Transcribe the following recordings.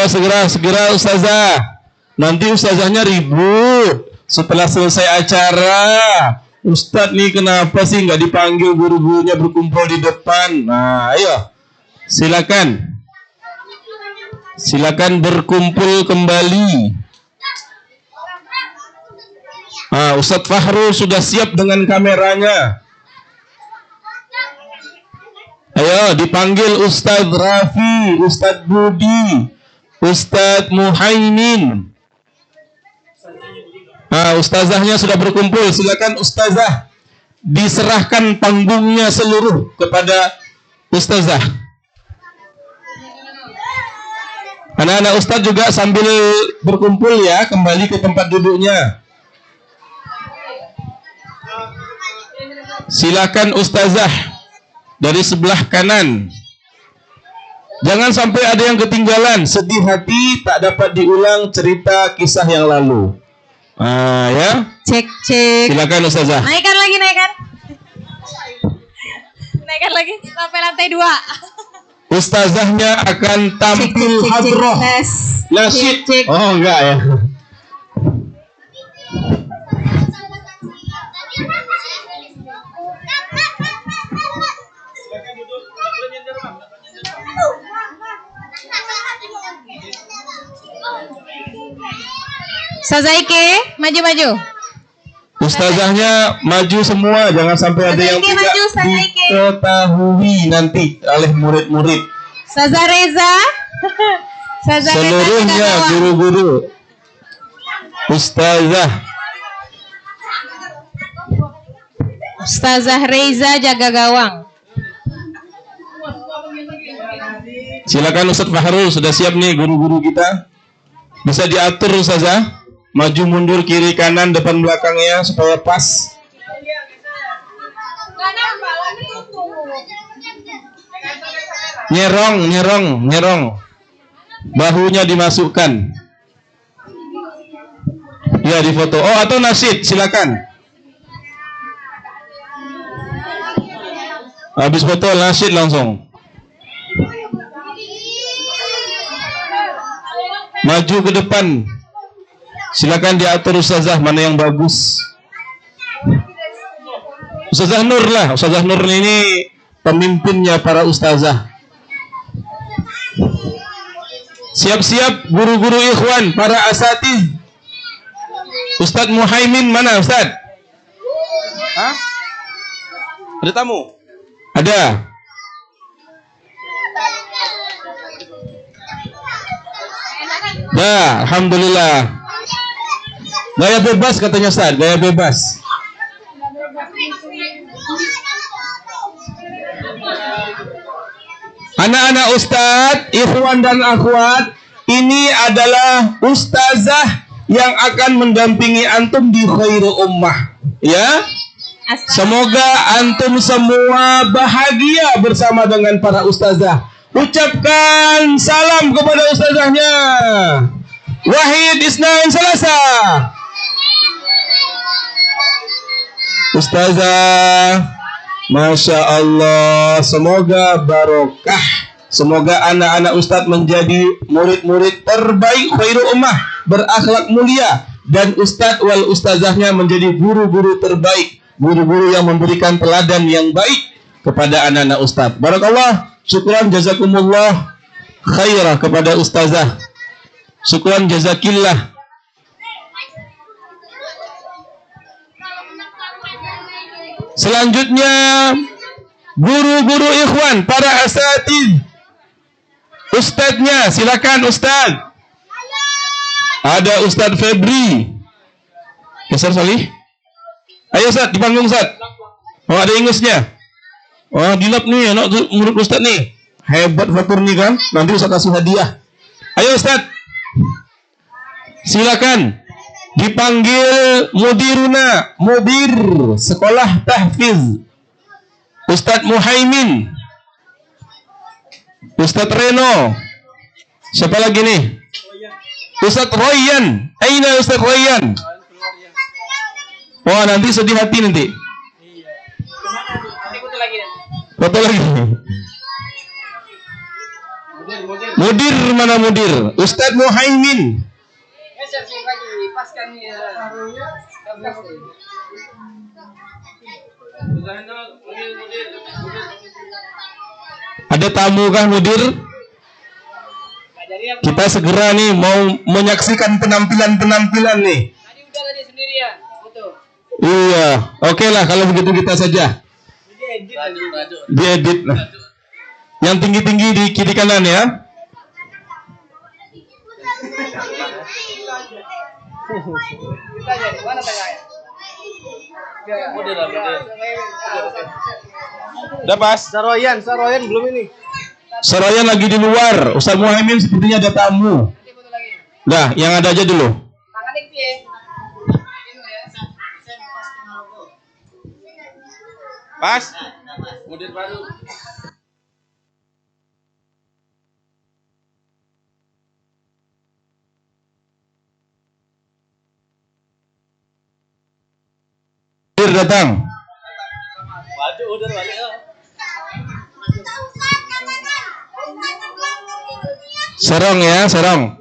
Ayo segera ustazah. Nanti ustazahnya ribut setelah selesai acara. Ustadz nih kenapa sih nggak dipanggil guru-gurunya berkumpul di depan? Nah, ayo silakan berkumpul kembali. Ustadz Fahrul sudah siap dengan kameranya. Ayo dipanggil Ustadz Rafi, Ustadz Budi, Ustadz Muhaimin. Ustazahnya sudah berkumpul. Silakan ustazah, diserahkan panggungnya seluruh kepada ustazah. Anak-anak ustaz juga sambil berkumpul ya, kembali ke tempat duduknya. Silakan ustazah dari sebelah kanan. Jangan sampai ada yang ketinggalan. Sedih hati tak dapat diulang cerita kisah yang lalu. Ya. Cek. Silakan ustazah. Naikkan lagi sampai lantai 2. Ustazahnya akan tampil hadroh. Nasyid. Oh enggak ya. Ustazah Ike, maju. Ustazahnya maju semua, jangan sampai ada yang tidak diketahui nanti oleh murid-murid. Ustazah Reza. Seluruhnya guru-guru. Ustazah Reza jaga gawang. Silakan Ustadz Fahrul, sudah siap nih guru-guru kita. Bisa diatur ustazah. Maju mundur kiri kanan depan belakangnya supaya pas. Nyerong. Bahunya dimasukkan. Ya, di foto. Oh, atau nasyid, silakan. Habis foto nasyid langsung. Maju ke depan. Silakan diatur ustazah mana yang bagus. Ustazah Nur lah. Ustazah Nur ini pemimpinnya para ustazah. Siap-siap guru-guru ikhwan, para asatiz. Ustadz Muhaimin mana Ustadz? Ada tamu? Ada. Nah, alhamdulillah. Gaya bebas katanya Ustaz, gaya bebas. Anak-anak Ustadz, ikhwan dan akhwat, ini adalah ustazah yang akan mendampingi antum di khairu ummah. Ya, semoga antum semua bahagia bersama dengan para ustazah. Ucapkan salam kepada ustazahnya. Wahid, Isnain, Salasa. Ustazah, Masya Allah, semoga barokah. Semoga anak-anak Ustadz menjadi murid-murid terbaik khairu ummah, berakhlak mulia. Dan Ustadz wal ustazahnya menjadi guru-guru terbaik, guru-guru yang memberikan teladan yang baik kepada anak-anak Ustadz. Barakallah, syukran jazakumullah khairah kepada ustazah. Syukran jazakillah. Selanjutnya guru-guru ikhwan, para asatidz. Ustadznya, silakan Ustadz. Ada Ustadz Febri. Besar Salih. Ayo Ustadz, di panggung Ustadz. Oh, ada ingusnya. Oh, dilap nih, anak murid Ustadz nih. Hebat Fatur nih kan. Nanti Ustadz kasih hadiah. Ayo Ustadz. Silakan. Dipanggil mudiruna, mudir sekolah tahfiz, Ustadz Muhaimin, Ustadz Reno. Siapa lagi nih? Ustadz Royan. Aina Ustadz Royan? Oh, nanti sedih hati nanti. Foto lagi. Mudir mana mudir? Ustadz Muhaimin. Ada tamu kah mudir? Kita segera nih mau menyaksikan penampilan-penampilan nih. Tadi udah tadi sendirian, foto. Iya, oke lah kalau begitu kita saja. Diedit lah. Yang tinggi-tinggi di kiri kanan ya. Kita jadi mana tengahnya? Udah pas. Saroyan belum ini. Soroyan lagi di luar. Ustaz Muhaimin sepertinya ada tamu. Nanti foto lagi. Dah, yang ada aja dulu. Tangan ini piye? Pas. Mudir baru. Mudir datang. Waduh, udah balik. Serong ya, serong.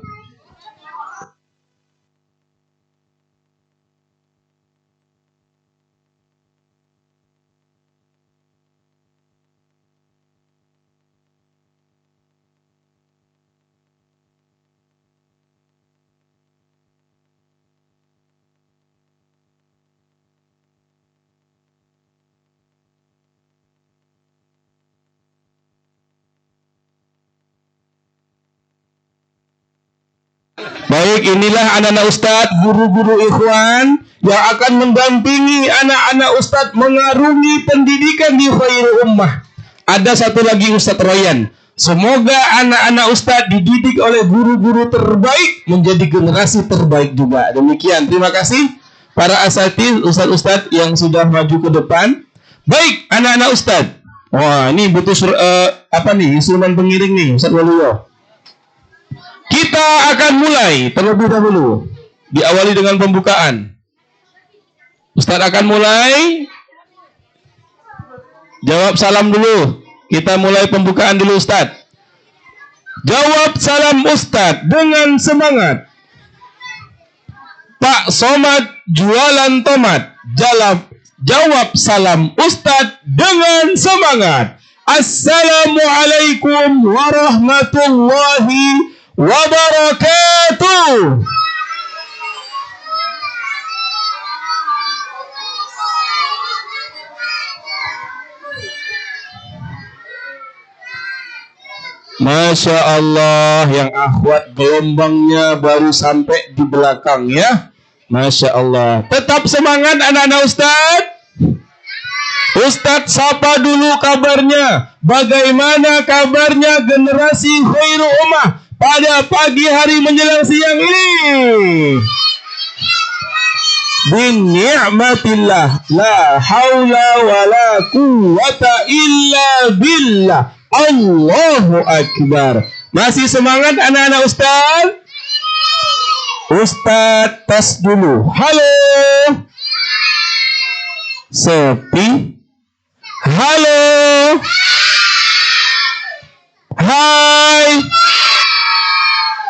Baik, inilah anak-anak ustadz, guru-guru ikhwan yang akan mendampingi anak-anak ustadz mengarungi pendidikan di Khairul Ummah. Ada satu lagi Ustadz Royan. Semoga anak-anak ustadz dididik oleh guru-guru terbaik menjadi generasi terbaik juga. Demikian, terima kasih para asatidz, ustadz-ustadz yang sudah maju ke depan. Baik, anak-anak ustadz. Wah, ini butuh apa nih? Instrumen pengiring nih, Ustadz Waluyo. Kita akan mulai terlebih dahulu. Diawali dengan pembukaan. Ustaz akan mulai. Jawab salam dulu. Kita mulai pembukaan dulu Ustaz. Jawab salam Ustaz dengan semangat. Pak Somad jualan tomat. Jawab salam Ustaz dengan semangat. Assalamualaikum warahmatullahi wabarakatuh. Masya Allah, yang akhwat gelombangnya baru sampai di belakang ya. Masya Allah. Tetap semangat anak-anak Ustadz. Ustadz sapa dulu kabarnya. Bagaimana kabarnya generasi Khairul Ummah pada pagi hari menjelang siang ini? Bini'matillah la haula wa la quwwata illa billah. Allahu Akbar. Masih semangat anak-anak Ustaz? Ustaz tes dulu. Halo. Sepi. Halo. Hai.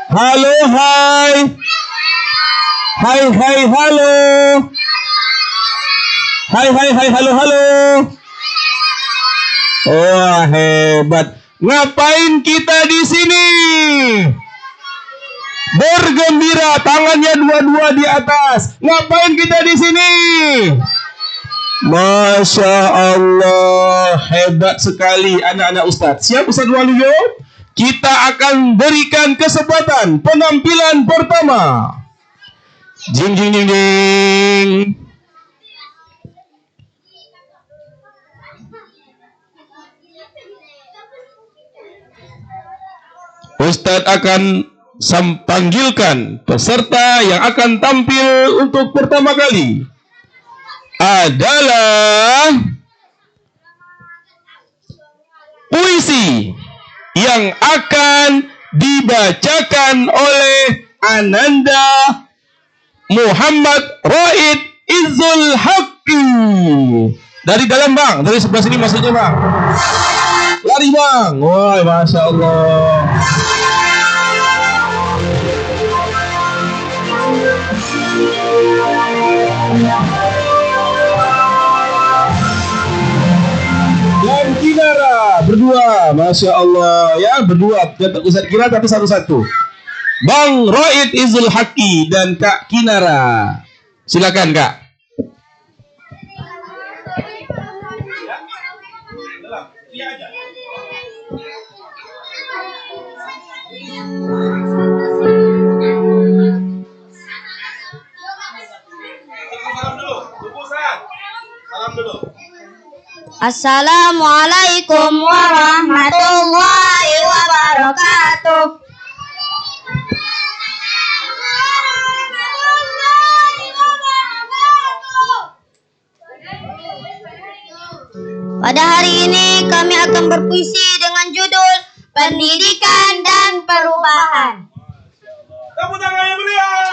Halo, hai. Hai, hai, halo. Hai, hai, hai, halo, halo. Wah, hebat. Ngapain kita di sini? Bergembira, tangannya dua-dua di atas. Ngapain kita di sini? Masya Allah, hebat sekali anak-anak Ustadz. Siap Ustadz Waluyo? Kita akan berikan kesempatan penampilan pertama. Jing jing jing jing. Ustadz akan panggilkan peserta yang akan tampil untuk pertama kali adalah puisi yang akan dibacakan oleh Ananda Muhammad Raid Izzul Haqqi. Dari dalam bang, dari sebelah sini maksudnya bang. Lari bang. Wah, Masya Allah. berdua, masya Allah ya berdua. Ustaz kira tapi satu-satu. Bang Roid Izul Haki dan Kak Kinara. Silakan Kak. Assalamualaikum warahmatullahi wabarakatuh. Pada hari ini kami akan berpuisi dengan judul Pendidikan dan Perubahan. Tepuk tangan yang meriah.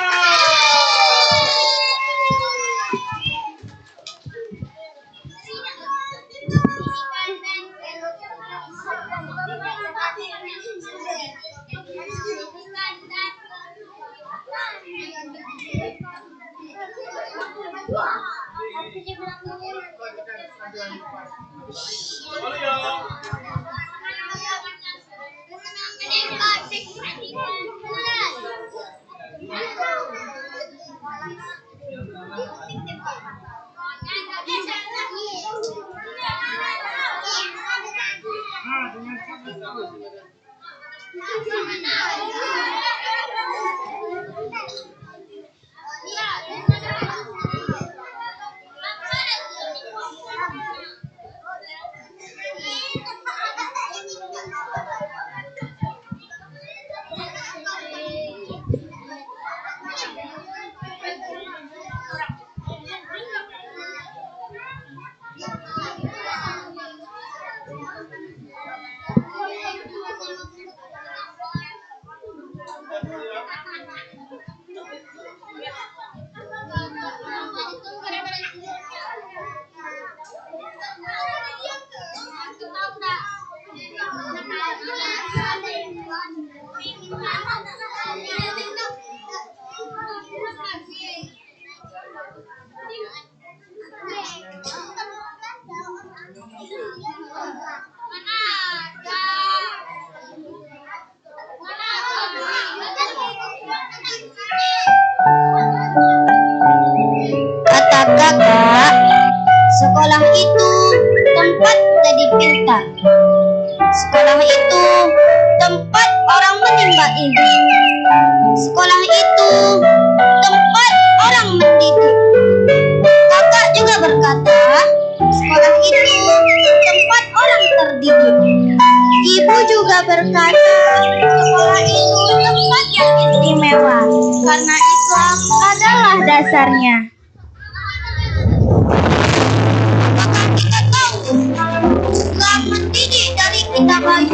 Kata kakak, sekolah itu tempat jadi pintar. Sekolah itu tempat orang menimba ilmu. Sekolah itu tempat orang mendidik. Kakak juga berkata, sekolah itu tempat orang terdidik. Ibu juga berkata, sekolah itu tempat yang istimewa, karena Islam adalah dasarnya. Apakah kita tahu, Islam mendidik dari kita bayi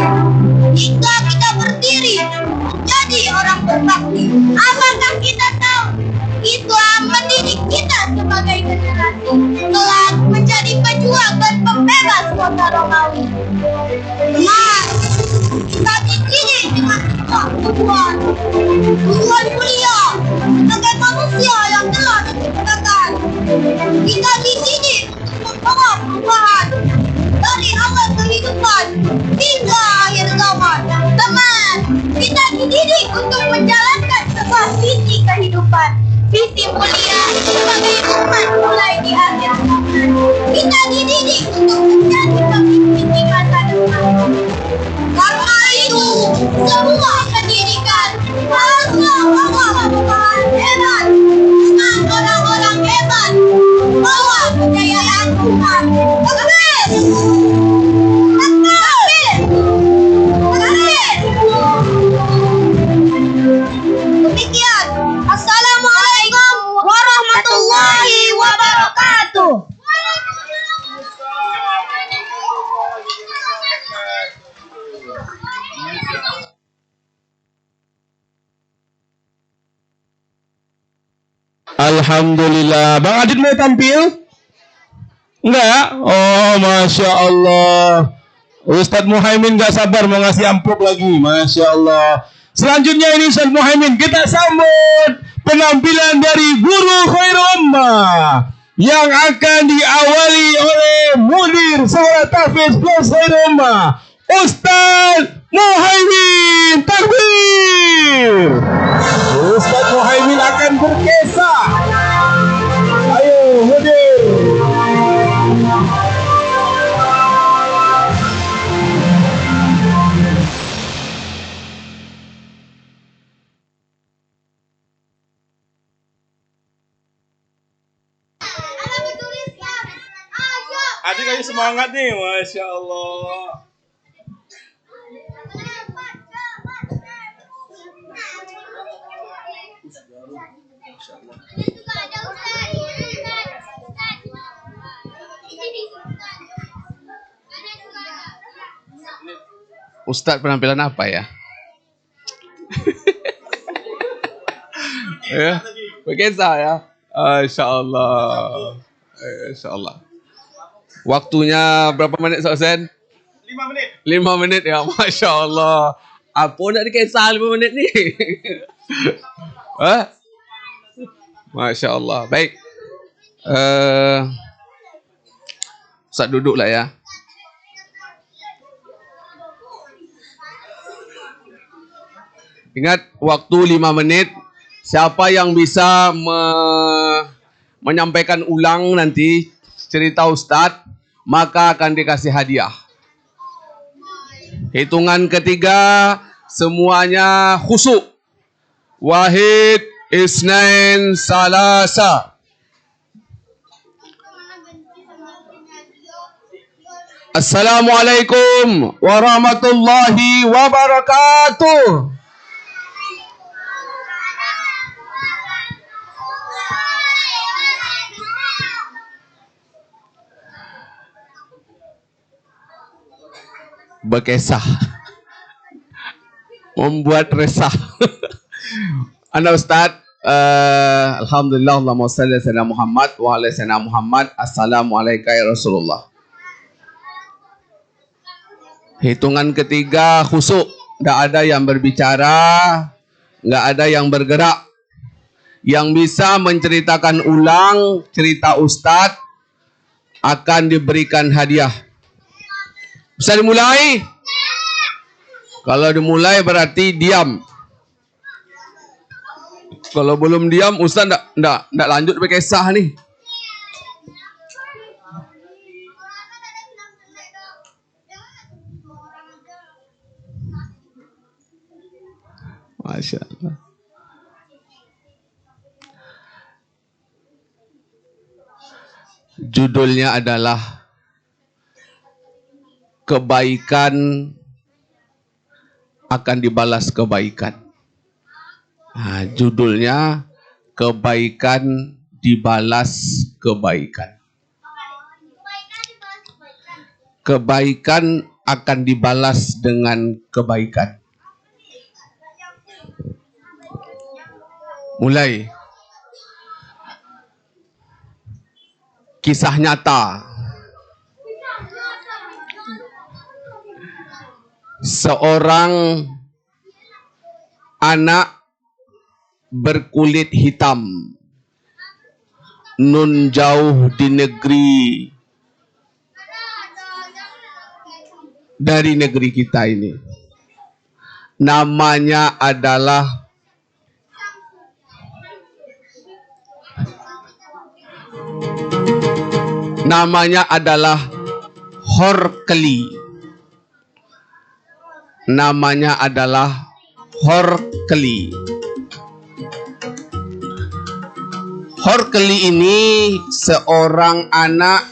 hingga kita berdiri menjadi orang berbakti? Apakah kita tahu, Islam mendidik kita sebagai generasi kelak menjadi pejuang dan pembebas kota Romawi? Benar, kita dididik dengan tujuan mulia sebagai manusia yang telah diciptakan. Kita dididik untuk membawa perubahan dari awal kehidupan hingga akhir zaman. Teman, kita dididik untuk menjalankan sebuah visi kehidupan, visi mulia sebagai umat mulai di akhir zaman. Kita dididik untuk menjadi pemimpin di masa depan. Karena itu, semua pendidikan haruslah membawa perubahan hebat dengan orang-orang hebat, membawa kejayaan umat. Takbir! Takbir! Takbir! Demikian. Assalamualaikum warahmatullahi wabarakatuh. Alhamdulillah. Bang Adit mau tampil? Enggak? Oh, Masya Allah. Ustadz Muhaimin gak sabar mau ngasih amplop lagi. Masya Allah. Selanjutnya ini Ustadz Muhaimin. Kita sambut penampilan dari Guru Khairul Ummah yang akan diawali oleh Mudir Sekolah Tahfiz Plus Khairul Ummah, Ustaz Muhaimin. Takbir. Ustaz Muhaimin akan berkisah. Ayo, hadir. Adik lagi semangat nih, Masya Allah. Ustadz penampilan apa ya? Ya, berkisah ya. Insya Allah. Insya Allah. Waktunya berapa menit, Ustaz Hussein? 5 menit. 5 menit ya, Masya Allah. Apa nak dikisah 5 menit ni? Hah? Masya Allah. Baik. Ustaz duduklah ya. Ingat, waktu 5 menit. Siapa yang bisa menyampaikan ulang nanti cerita Ustadz, maka akan dikasih hadiah. Hitungan ketiga, semuanya khusyuk. Wahid, isnain, salasa. Assalamualaikum warahmatullahi wabarakatuh. Berkisah, membuat resah. Anda Ustaz, Alhamdulillah, Allahumma salli ala sayyidina Muhammad wa ala sayyidina Muhammad. Assalamualaikum ya Rasulullah. Hitungan ketiga khusyuk, tidak ada yang berbicara, nggak ada yang bergerak. Yang bisa menceritakan ulang cerita Ustaz akan diberikan hadiah. Bisa dimulai? Kalau dimulai berarti diam. Kalau belum diam, Ustaz ndak lanjut berkisah nih. Masya Allah. Judulnya adalah kebaikan akan dibalas kebaikan. Nah, judulnya kebaikan dibalas kebaikan. Kebaikan akan dibalas dengan kebaikan. Mulai. Kisah nyata. Seorang anak berkulit hitam, nun jauh di negeri dari negeri kita ini. Namanya adalah Horkeli. Namanya adalah Horkeli. Horkeli ini seorang anak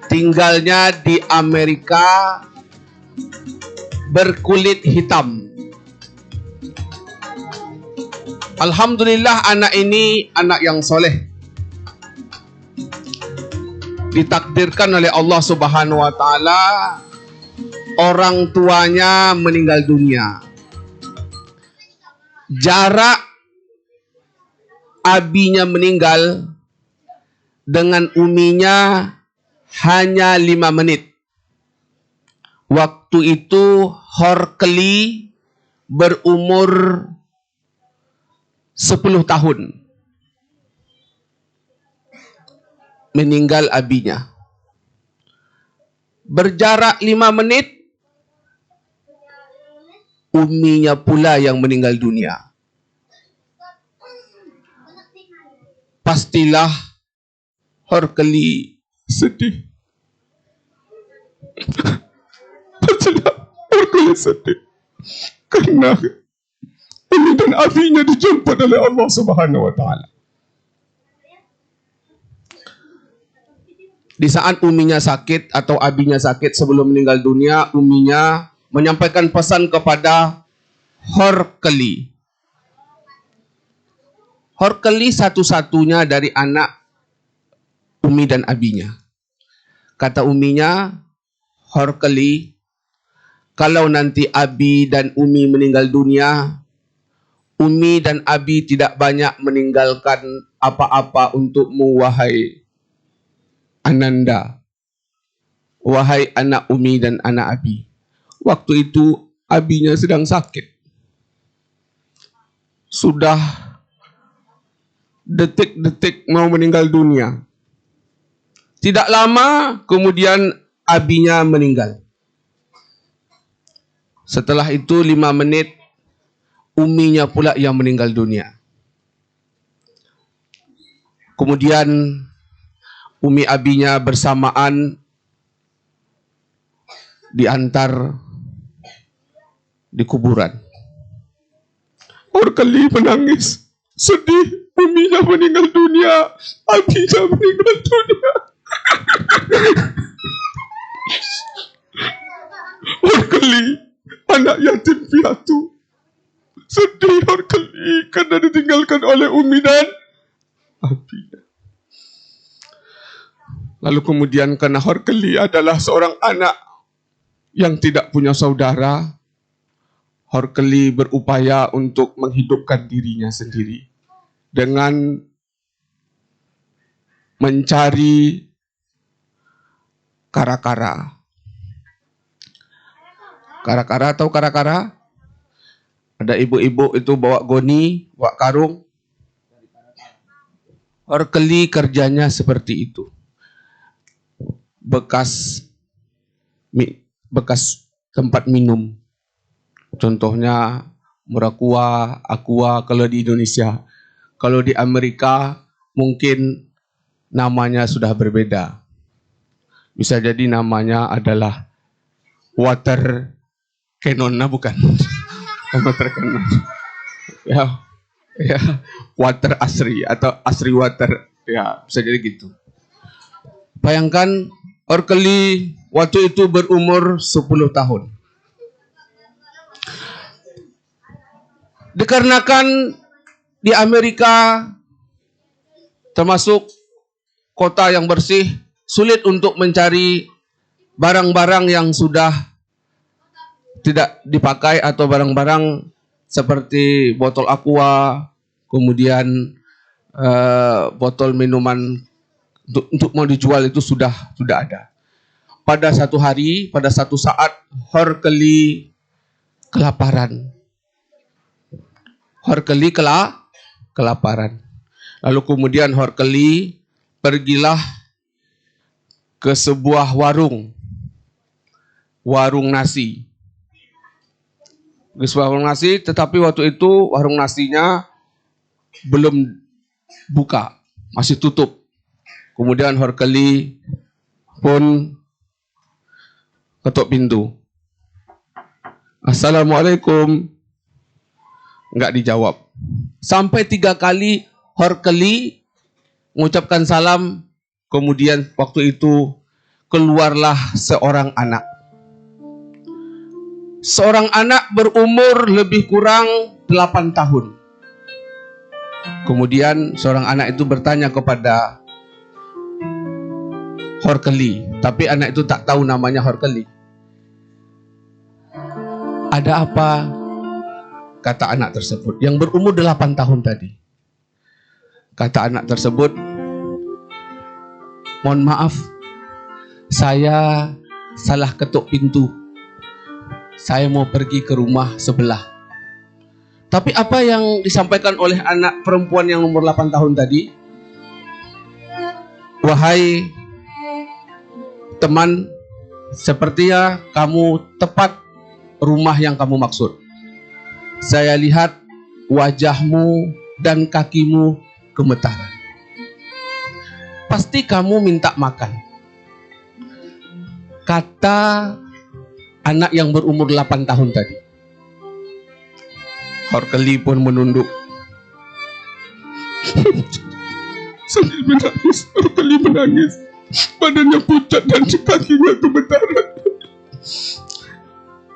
tinggalnya di Amerika, berkulit hitam. Alhamdulillah anak ini anak yang soleh. Ditakdirkan oleh Allah Subhanahu wa Ta'ala, orang tuanya meninggal dunia. Jarak abinya meninggal dengan uminya hanya 5 menit. Waktu itu Horkeli berumur 10 tahun. Meninggal abinya. Berjarak 5 menit, uminya pula yang meninggal dunia. Pastilah Horkeli sedih. Pastilah Horkeli sedih. Karena umi dan abinya dijemput oleh Allah Subhanahu wa taala. Di saat uminya sakit atau abinya sakit sebelum meninggal dunia, uminya menyampaikan pesan kepada Horkeli. Horkeli satu-satunya dari anak umi dan abinya. Kata uminya, Horkeli, kalau nanti abi dan umi meninggal dunia, umi dan abi tidak banyak meninggalkan apa-apa untukmu, wahai Ananda, wahai anak umi dan anak abi. Waktu itu abinya sedang sakit. Sudah detik-detik mau meninggal dunia. Tidak lama kemudian abinya meninggal. Setelah itu 5 menit uminya pula yang meninggal dunia. Kemudian umi abinya bersamaan diantar di kuburan. Horkeli menangis, sedih, uminya meninggal dunia, abinya meninggal dunia. Horkeli, anak yatim piatu, sedih Horkeli karena ditinggalkan oleh umi dan abinya. Lalu kemudian karena Horkeli adalah seorang anak yang tidak punya saudara, Horkeli berupaya untuk menghidupkan dirinya sendiri dengan mencari kara-kara. Kara-kara atau kara-kara? Ada ibu-ibu itu bawa goni, bawa karung. Horkeli kerjanya seperti itu. Bekas tempat minum. Contohnya Murakua, Aqua kalau di Indonesia. Kalau di Amerika mungkin namanya sudah berbeda. Bisa jadi namanya adalah water cannon, bukan? Water cannon. Ya, water asri atau asri water. Ya, bisa jadi gitu. Bayangkan Horkeli waktu itu berumur 10 tahun. Dikarenakan di Amerika termasuk kota yang bersih, sulit untuk mencari barang-barang yang sudah tidak dipakai atau barang-barang seperti botol aqua, kemudian botol minuman untuk mau dijual itu sudah ada. Pada satu hari, pada satu saat, Horkeli kelaparan. Horkeli kelaparan. Lalu kemudian Horkeli pergilah ke sebuah warung nasi. Di sebuah warung nasi, tetapi waktu itu warung nasinya belum buka, masih tutup. Kemudian Horkeli pun ketuk pintu. Assalamualaikum. Enggak dijawab. Sampai 3 kali Horkeli mengucapkan salam. Kemudian waktu itu keluarlah seorang anak. Seorang anak berumur lebih kurang 8 tahun. Kemudian seorang anak itu bertanya kepada Horkeli, tapi anak itu tak tahu namanya Horkeli. Ada apa? Kata anak tersebut yang berumur 8 tahun tadi. Kata anak tersebut, mohon maaf, saya salah ketuk pintu. Saya mau pergi ke rumah sebelah. Tapi apa yang disampaikan oleh anak perempuan yang umur 8 tahun tadi? Wahai teman, Sepertinya kamu tepat rumah yang kamu maksud. Saya lihat wajahmu dan kakimu gemetaran. Pasti kamu minta makan. Kata anak yang berumur 8 tahun tadi. Horkeli pun menunduk. Sambil menangis, Horkeli menangis. Badannya pucat dan kakinya gemetaran.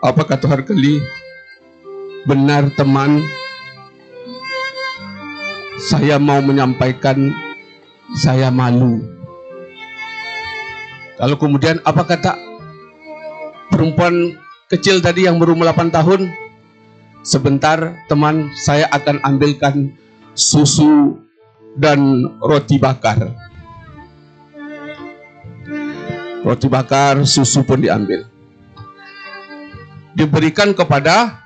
Apa kata Horkeli? Benar teman, saya mau menyampaikan saya malu. Lalu kemudian apa kata perempuan kecil tadi yang berumur 8 tahun? Sebentar teman, saya akan ambilkan susu dan roti bakar. Roti bakar, susu pun diambil. Diberikan kepada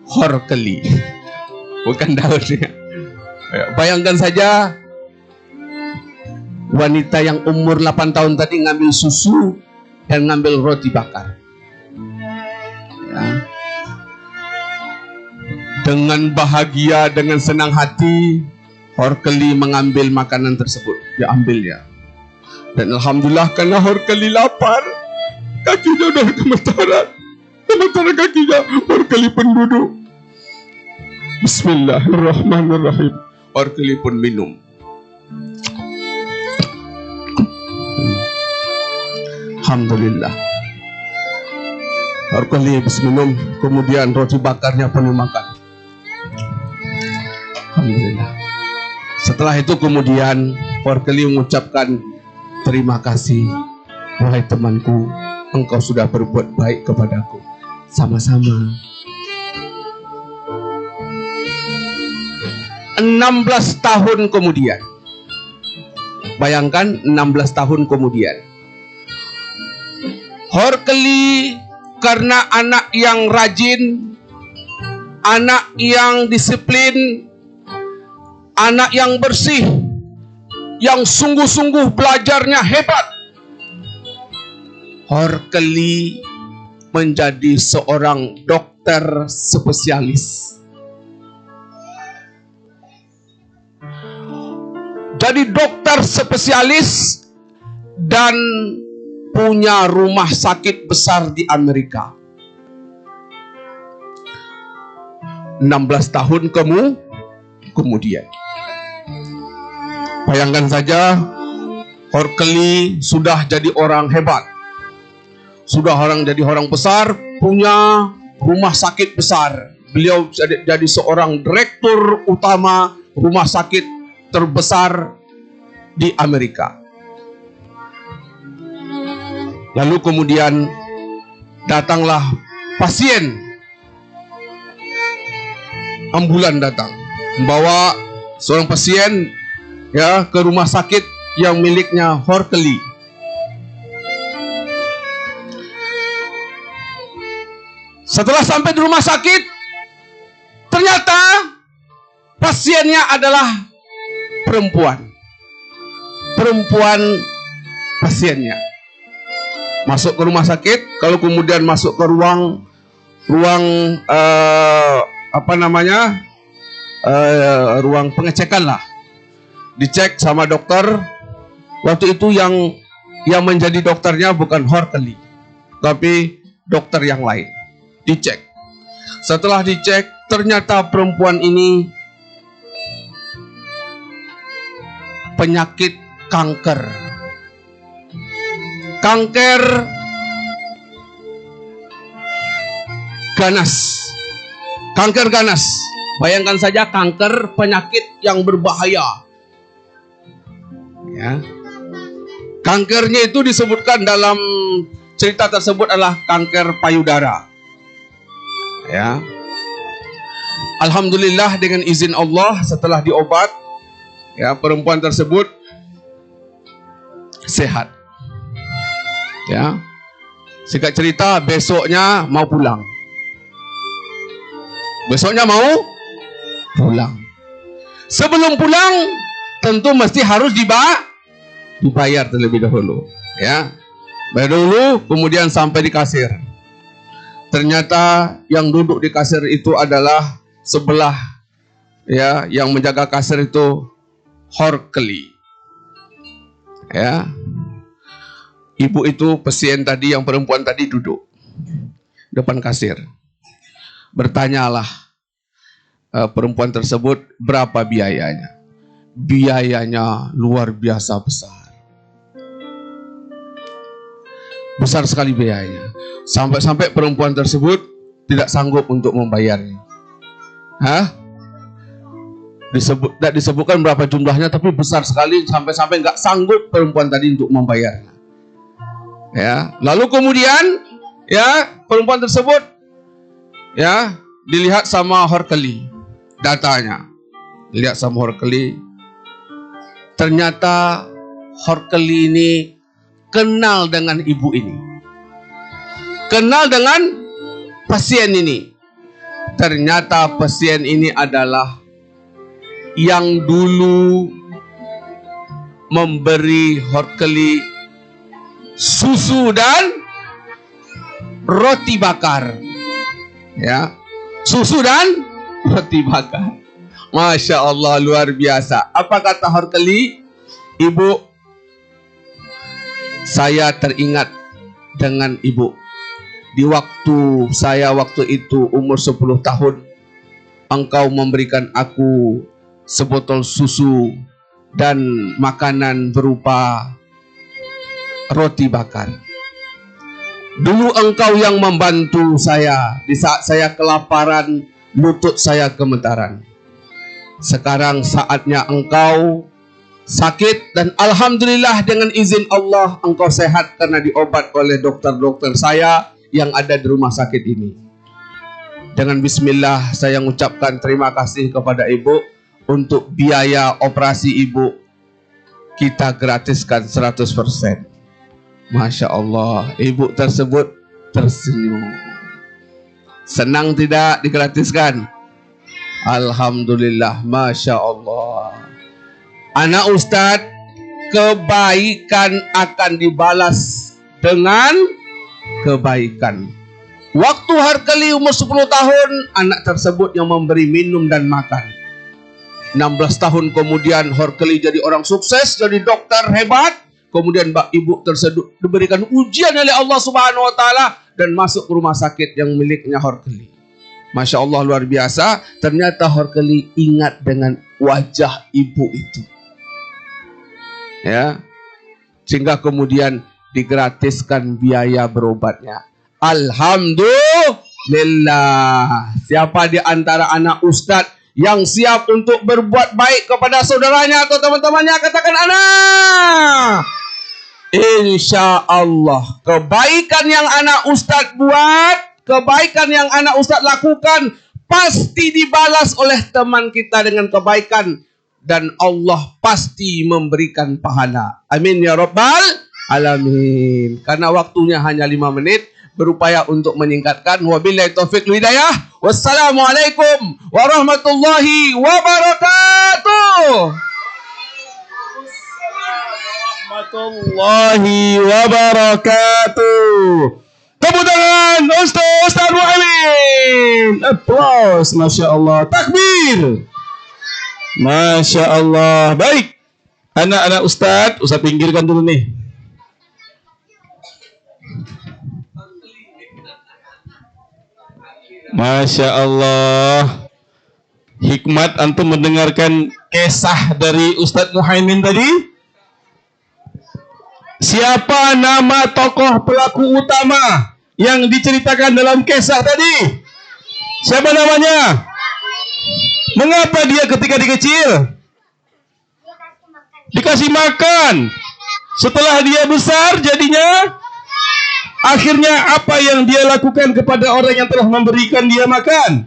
Horkeli. Bukan daunnya. Bayangkan saja wanita yang umur 8 tahun tadi ngambil susu dan ngambil roti bakar. Ya. Dengan bahagia, dengan senang hati, Horkeli mengambil makanan tersebut. Dia ambilnya. Dan alhamdulillah karena Horkeli lapar, kakinya udah gemetaran. Gemetaran kakinya, Horkeli pun duduk. Bismillahirrahmanirrahim. Horkeli pun minum. Alhamdulillah. Horkeli habis minum, kemudian roti bakarnya pun dimakan. Alhamdulillah. Setelah itu kemudian Horkeli mengucapkan, terima kasih, wahai temanku, engkau sudah berbuat baik kepadaku. Sama-sama. 16 tahun kemudian. Bayangkan 16 tahun kemudian. Horkeli karena anak yang rajin, anak yang disiplin, anak yang bersih, yang sungguh-sungguh belajarnya hebat. Horkeli menjadi seorang dokter spesialis. Jadi dokter spesialis dan punya rumah sakit besar di Amerika. 16 tahun kemudian. Bayangkan saja, Horkeli sudah jadi orang hebat. Sudah jadi orang besar, punya rumah sakit besar. Beliau jadi seorang direktur utama rumah sakit terbesar di Amerika. Lalu kemudian datanglah pasien. Ambulan datang membawa seorang pasien ya ke rumah sakit yang miliknya Horkeli. Setelah sampai di rumah sakit, ternyata pasiennya adalah perempuan pasiennya. Masuk ke rumah sakit, kalau kemudian masuk ke ruang ruang pengecekan lah, dicek sama dokter. Waktu itu yang menjadi dokternya bukan Horkeli, tapi dokter yang lain. Dicek. Setelah dicek, ternyata perempuan ini penyakit kanker. Kanker ganas. Kanker ganas. Bayangkan saja kanker, penyakit yang berbahaya. Ya. Kankernya itu disebutkan dalam cerita tersebut adalah kanker payudara. Ya. Alhamdulillah dengan izin Allah setelah diobat, ya, perempuan tersebut sehat. Ya. Singkat cerita, besoknya mau pulang. Besoknya mau pulang. Sebelum pulang, tentu mesti harus dibayar terlebih dahulu. Ya. Bayar dulu, kemudian sampai di kasir. Ternyata yang duduk di kasir itu adalah sebelah, ya, yang menjaga kasir itu Horkeli. Ya. Ibu itu pasien tadi, yang perempuan tadi duduk depan kasir. Bertanyalah perempuan tersebut berapa biayanya. Biayanya luar biasa besar. Besar sekali biayanya. Sampai-sampai perempuan tersebut tidak sanggup untuk membayarnya. Tidak disebutkan berapa jumlahnya, tapi besar sekali sampai-sampai nggak sanggup perempuan tadi untuk membayarnya. Ya, lalu kemudian ya perempuan tersebut ya dilihat sama Horkeli, datanya dilihat sama Horkeli. Ternyata Horkeli ini kenal dengan ibu ini, kenal dengan pasien ini. Ternyata pasien ini adalah yang dulu memberi Horkeli susu dan roti bakar. Ya, susu dan roti bakar. Masya Allah, luar biasa. Apa kata Horkeli? Ibu, saya teringat dengan ibu. Di waktu saya waktu itu umur 10 tahun, engkau memberikan aku sebotol susu dan makanan berupa roti bakar. Dulu engkau yang membantu saya di saat saya kelaparan, lutut saya gemetaran. Sekarang saatnya engkau sakit dan alhamdulillah dengan izin Allah engkau sehat karena diobat oleh dokter-dokter saya yang ada di rumah sakit ini. Dengan bismillah saya mengucapkan terima kasih kepada ibu. Untuk biaya operasi ibu kita gratiskan 100%. Masya Allah, ibu tersebut tersenyum. Senang tidak digratiskan? Alhamdulillah, Masya Allah. Anak Ustadz, kebaikan akan dibalas dengan kebaikan. Waktu Horkeli umur 10 tahun, anak tersebut yang memberi minum dan makan. 16 tahun kemudian Horkeli jadi orang sukses, jadi dokter hebat. Kemudian ibu tersebut diberikan ujian oleh Allah Subhanahu wa taala dan masuk ke rumah sakit yang miliknya Horkeli. Masya Allah, luar biasa. Ternyata Horkeli ingat dengan wajah ibu itu. Ya. Sehingga kemudian digratiskan biaya berobatnya. Alhamdulillah. Siapa di antara anak Ustadz yang siap untuk berbuat baik kepada saudaranya atau teman-temannya? Katakan anak. Insya Allah kebaikan yang anak Ustadz buat, kebaikan yang anak Ustadz lakukan pasti dibalas oleh teman kita dengan kebaikan, dan Allah pasti memberikan pahala. Amin ya rabbal alamin. Karena waktunya hanya 5 menit, berupaya untuk menyingkatkan. Wabillahi taufiq wal hidayah. Wassalamualaikum warahmatullahi wabarakatuh. Warahmatullahi wabarakatuh. Tepuk tangan Ustaz Muhammad. Applause, Masya Allah. Takbir. Masya Allah. Baik, anak-anak Ustaz pinggirkan dulu nih. Masya Allah. Hikmat antum mendengarkan kisah dari Ustaz Muhaimin tadi. Siapa nama tokoh pelaku utama yang diceritakan dalam kisah tadi? Siapa namanya? Mengapa dia ketika dikecil dikasih makan? Setelah dia besar jadinya, akhirnya apa yang dia lakukan kepada orang yang telah memberikan dia makan?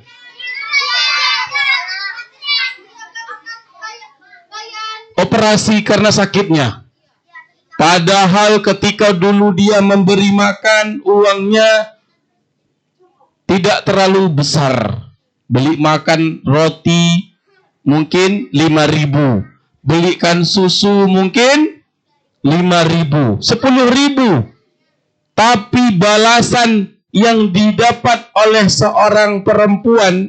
Operasi karena sakitnya. Padahal ketika dulu dia memberi makan, uangnya tidak terlalu besar. Beli makan roti mungkin 5.000. Belikan susu mungkin 5.000, 10.000. Tapi balasan yang didapat oleh seorang perempuan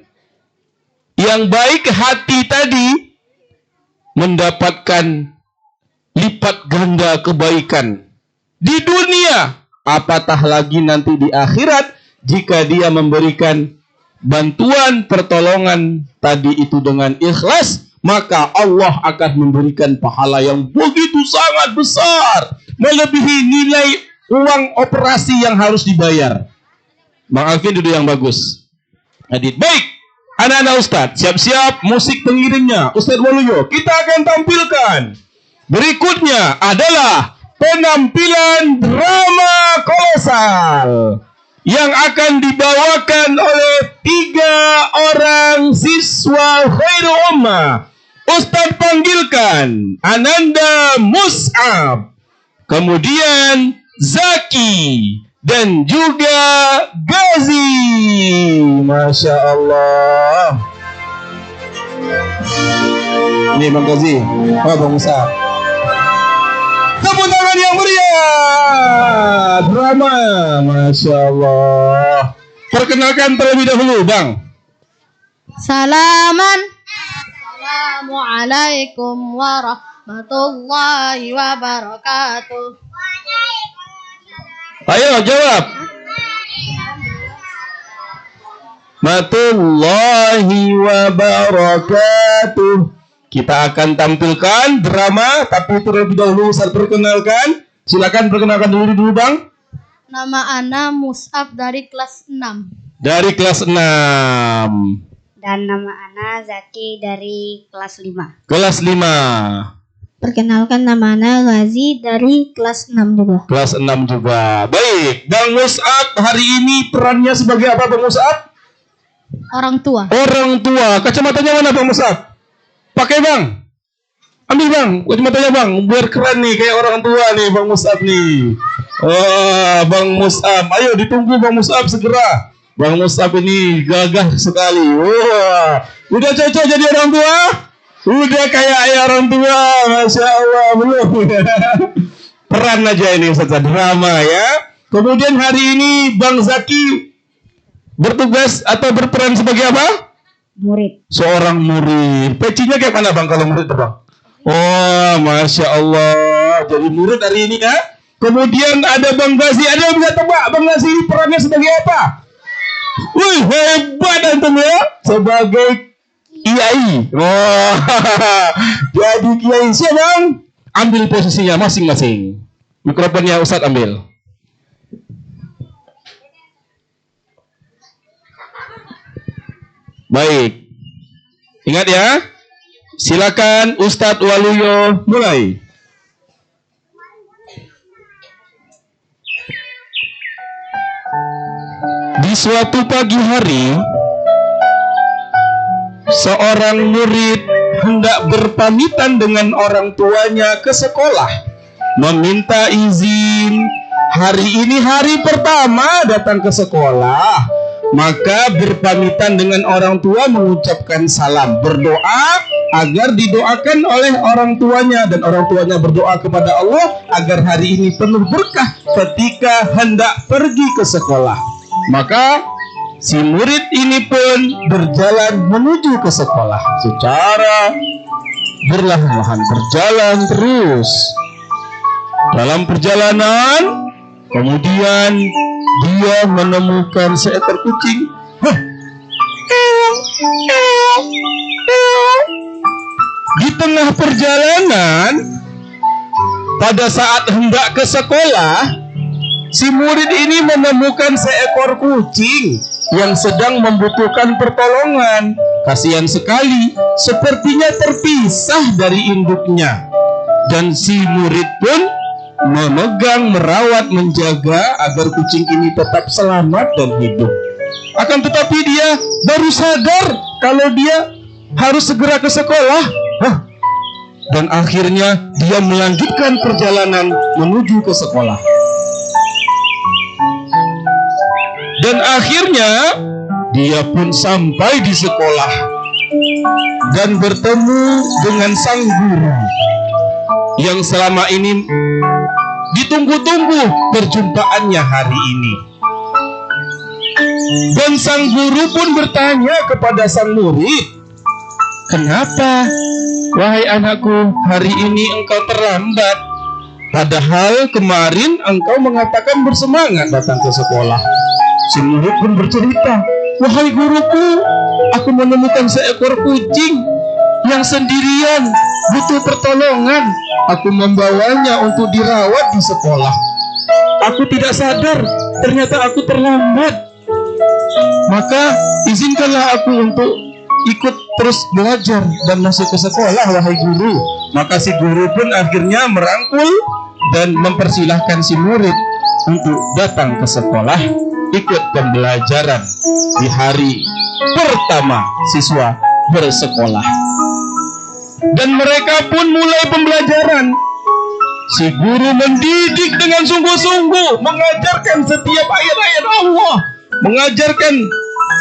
yang baik hati tadi mendapatkan lipat ganda kebaikan di dunia, apatah lagi nanti di akhirat jika dia memberikan bantuan pertolongan tadi itu dengan ikhlas, maka Allah akan memberikan pahala yang begitu sangat besar, melebihi nilai uang operasi yang harus dibayar. Bang Alvin duduk yang bagus. Adit, baik. Anak-anak Ustadz, siap-siap musik pengiringnya Ustadz Waluyo. Kita akan tampilkan. Berikutnya adalah penampilan drama kolosal yang akan dibawakan oleh 3 orang siswa Khairul Ummah. Ustadz panggilkan Ananda Mus'ab, kemudian Zaki, dan juga Gazi. Masya Allah. Ini Bang Gazi. Oh, Bang Musa. Tepuk tangan yang meriah. Drama. Masya Allah. Perkenalkan terlebih dahulu, Bang. Assalamualaikum warahmatullahi wabarakatuh. Ayo jawab. Warahmatullahi wabarakatuh. Kita akan tampilkan drama, tapi terlebih dahulu saya perkenalkan. Silakan perkenalkan dulu Bang. Nama Ana Mus'ab dari kelas 6. Dari kelas 6. Dan nama Ana Zaki dari kelas 5. Kelas 5. Perkenalkan, nama Ana Gazi dari kelas 6 juga. Kelas 6 juga. Baik, Bang Mus'ab hari ini perannya sebagai apa Bang Mus'ab? Orang tua. Orang tua. Kacamatanya mana Bang Mus'ab? Pakai Bang. Ambil Bang, kacamatanya Bang. Biar keren nih kayak orang tua nih Bang Mus'ab nih. Oh, Bang Mus'ab. Ayo ditunggu Bang Mus'ab segera. Bang Mus'ab ini gagah sekali. Wah, udah cocok jadi orang tua? Udah kayak ayah orang tua, Masya Allah, belum. Peran aja ini Ustaz, drama ya. Kemudian hari ini Bang Zaki bertugas atau berperan sebagai apa? Murid. Seorang murid. Pecinya kayak mana Bang kalau murid Bang? Oh, Masya Allah. Jadi murid hari ini ya. Kemudian ada Bang Gazi. Ada yang bisa tebak Bang Gazi ini perannya sebagai apa? Wih, hebat antum ya. Sebagai Kiai. Wah, jadi Kiai. Siap Bang? Ambil posisinya masing-masing. Mikrofonnya Ustadz ambil. Baik. Ingat ya. Silakan Ustadz Waluyo mulai. Di suatu pagi hari, seorang murid hendak berpamitan dengan orang tuanya ke sekolah, meminta izin. Hari ini hari pertama datang ke sekolah, maka berpamitan dengan orang tua, mengucapkan salam, berdoa agar didoakan oleh orang tuanya, dan orang tuanya berdoa kepada Allah agar hari ini penuh berkah ketika hendak pergi ke sekolah. Maka si murid ini pun berjalan menuju ke sekolah secara perlahan-lahan, berjalan terus. Dalam perjalanan, kemudian dia menemukan seekor kucing. Di tengah perjalanan, pada saat hendak ke sekolah, si murid ini menemukan seekor kucing yang sedang membutuhkan pertolongan. Kasihan sekali, sepertinya terpisah dari induknya. Dan si murid pun memegang, merawat, menjaga agar kucing ini tetap selamat dan hidup. Akan tetapi dia baru sadar kalau dia harus segera ke sekolah. Dan akhirnya dia melanjutkan perjalanan menuju ke sekolah. Dan akhirnya dia pun sampai di sekolah dan bertemu dengan sang guru yang selama ini ditunggu-tunggu perjumpaannya hari ini. Dan sang guru pun bertanya kepada sang murid, "Kenapa, wahai anakku, hari ini engkau terlambat? Padahal kemarin engkau mengatakan bersemangat datang ke sekolah." Si murid pun bercerita, "Wahai guruku, aku menemukan seekor kucing yang sendirian, butuh pertolongan. Aku membawanya untuk dirawat di sekolah. Aku tidak sadar, ternyata aku terlambat. Maka izinkanlah aku untuk ikut terus belajar dan masuk ke sekolah, wahai guru." Maka si guru pun akhirnya merangkul dan mempersilahkan si murid untuk datang ke sekolah, ikut pembelajaran di hari pertama siswa bersekolah. Dan mereka pun mulai pembelajaran. Si guru mendidik dengan sungguh-sungguh, mengajarkan setiap ayat-ayat Allah, mengajarkan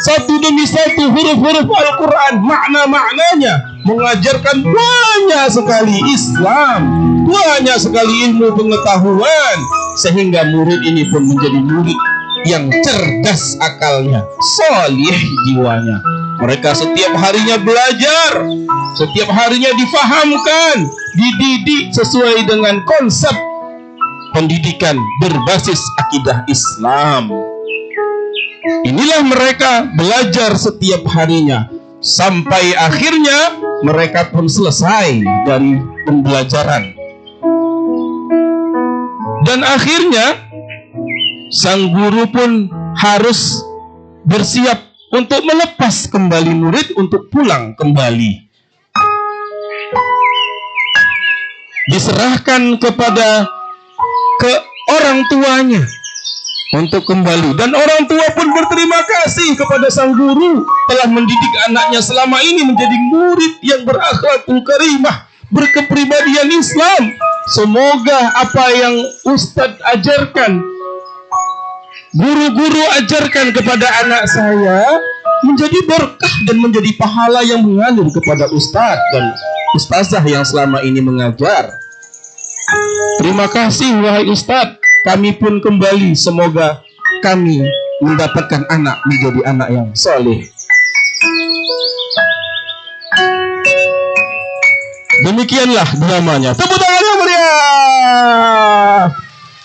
satu demi satu huruf-huruf Al-Quran, makna-maknanya, mengajarkan banyak sekali Islam, banyak sekali ilmu pengetahuan, sehingga murid ini pun menjadi murid yang cerdas akalnya, solih jiwanya. Mereka setiap harinya belajar, setiap harinya difahamkan, dididik sesuai dengan konsep pendidikan berbasis akidah Islam. Inilah mereka belajar setiap harinya, sampai akhirnya mereka pun selesai dari pembelajaran. Dan akhirnya sang guru pun harus bersiap untuk melepas kembali murid untuk pulang kembali. Diserahkan kepada orang tuanya untuk kembali. Dan orang tua pun berterima kasih kepada sang guru telah mendidik anaknya selama ini menjadi murid yang berakhlakul karimah, berkepribadian Islam. Semoga apa yang Ustadz ajarkan, guru-guru ajarkan kepada anak saya, menjadi berkah dan menjadi pahala yang mengalir kepada Ustadz dan Ustazah yang selama ini mengajar. Terima kasih wahai Ustadz, kami pun kembali. Semoga kami mendapatkan anak menjadi anak yang soleh. Demikianlah dramanya. Tepuk tangan yang meriah.